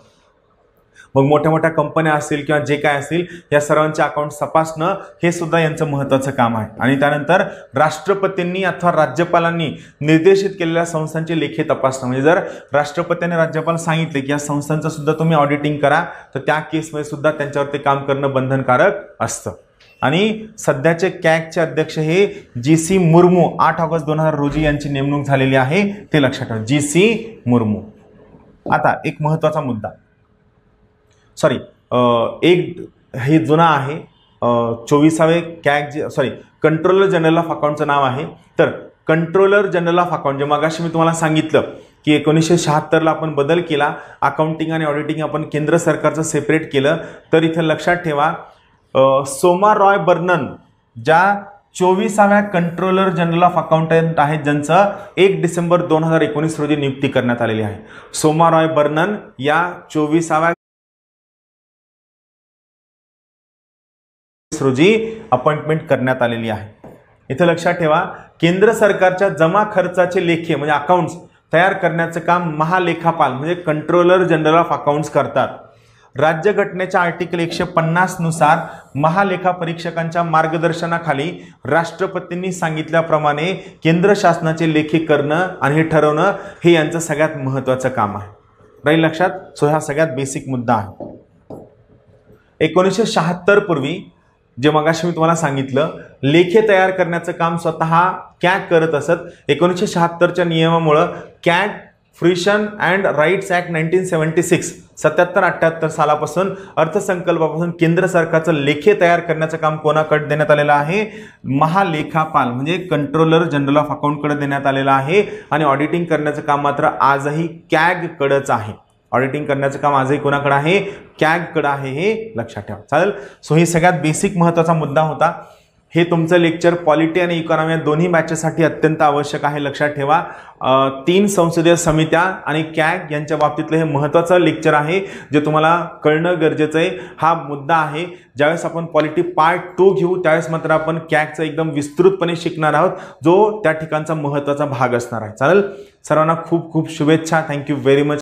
Speaker 1: मग मोठ्या मोठ्या कंपन्या असतील किंवा जे काय असतील या सर्वांचे अकाउंट तपासणं हे सुद्धा यांचं महत्त्वाचं काम आहे. आणि त्यानंतर राष्ट्रपतींनी अथवा राज्यपालांनी निर्देशित केलेल्या संस्थांचे लेखे तपासणं म्हणजे जर राष्ट्रपतींनी राज्यपाल सांगितले की या संस्थांचं सुद्धा तुम्ही ऑडिटिंग करा तर त्या केसमध्ये सुद्धा त्यांच्यावरती काम करणं बंधनकारक असतं. आणि सध्याचे कॅगचे अध्यक्ष हे जी.सी. मुर्मू 8 ऑगस्ट 2000 रोजी यांची नेमणूक झालेली आहे ते लक्षात ठेवा. जी.सी. मुर्मू. आता एक महत्त्वाचा मुद्दा एक हे जुना आहे 24वे कॅग कंट्रोलर जनरल ऑफ अकाउंटचं नाव आहे. तर कंट्रोलर जनरल ऑफ अकाउंट जे मगाशी मी तुम्हाला सांगितलं की 1976ला आपण बदल केला, अकाउंटिंग आणि ऑडिटिंग आपण केंद्र सरकारचं सेपरेट केलं. तर इथं लक्षात ठेवा सोमा रॉय बर्नन ज्या 24व्या कंट्रोलर जनरल ऑफ अकाउंटंट आहेत ज्यांचं 1 डिसेंबर 2019 रोजी नियुक्ती करण्यात आलेली आहे. सोमा रॉय बर्नन या 24व्या रोजी अपॉइंटमेंट करण्यात आलेली आहे. इथे लक्षात ठेवा केंद्र सरकारच्या जमा खर्चाचे लेखे म्हणजे अकाउंट्स तयार करण्याचं काम महालेखापाल म्हणजे कंट्रोलर जनरल ऑफ अकाउंट्स करतात. राज्यघटनेच्या आर्टिकल 150 नुसार महालेखा परीक्षकांच्या मार्गदर्शनाखाली राष्ट्रपतींनी सांगितल्याप्रमाणे केंद्र शासनाचे लेखे करणं आणि हे ठरवणं हे यांचं सगळ्यात महत्त्वाचं काम आहे. राहील लक्षात. सो हा सगळ्यात बेसिक मुद्दा आहे. 1976 पूर्वी जे मगाशी मी तुम्हाला सांगितलं लेखे तयार करण्याचं काम स्वतः कॅग करत असत. 1976च्या नियमामुळे कॅग फ्रिशन अँड राईट्स ऍक्ट 1976 77-78 सालापासून अर्थसंकल्पापासून केंद्र सरकारचं लेखे तयार करण्याचं काम कोणाकडे देण्यात आलेलं आहे महालेखापाल म्हणजे कंट्रोलर जनरल ऑफ अकाउंटकडे देण्यात आलेलं आहे. आणि ऑडिटिंग करण्याचं काम मात्र आजही कॅग कडेच आहे. ऑडिटिंग करण्याचं काम आजही कोणाकडे आहे कॅगकडे आहे हे लक्षात ठेवा. चालेल. सो ही सगळ्यात बेसिक महत्त्वाचा मुद्दा होता. हे तुमचं लेक्चर पॉलिटी आणि इकॉनॉमी या दोन्ही बॅचेससाठी अत्यंत आवश्यक आहे. लक्षात ठेवा 3 संसदीय समित्या आणि कॅग यांच्या बाबतीतलं हे महत्त्वाचं लेक्चर आहे जे तुम्हाला कळणं गरजेचं आहे. हा मुद्दा आहे. ज्यावेळेस आपण पॉलिटी पार्ट 2 घेऊ त्यावेळेस मात्र आपण कॅगचं एकदम विस्तृतपणे शिकणार आहोत जो त्या ठिकाणचा महत्त्वाचा भाग असणार आहे. चालेल. सर्वांना खूप खूप शुभेच्छा. Thank you very much.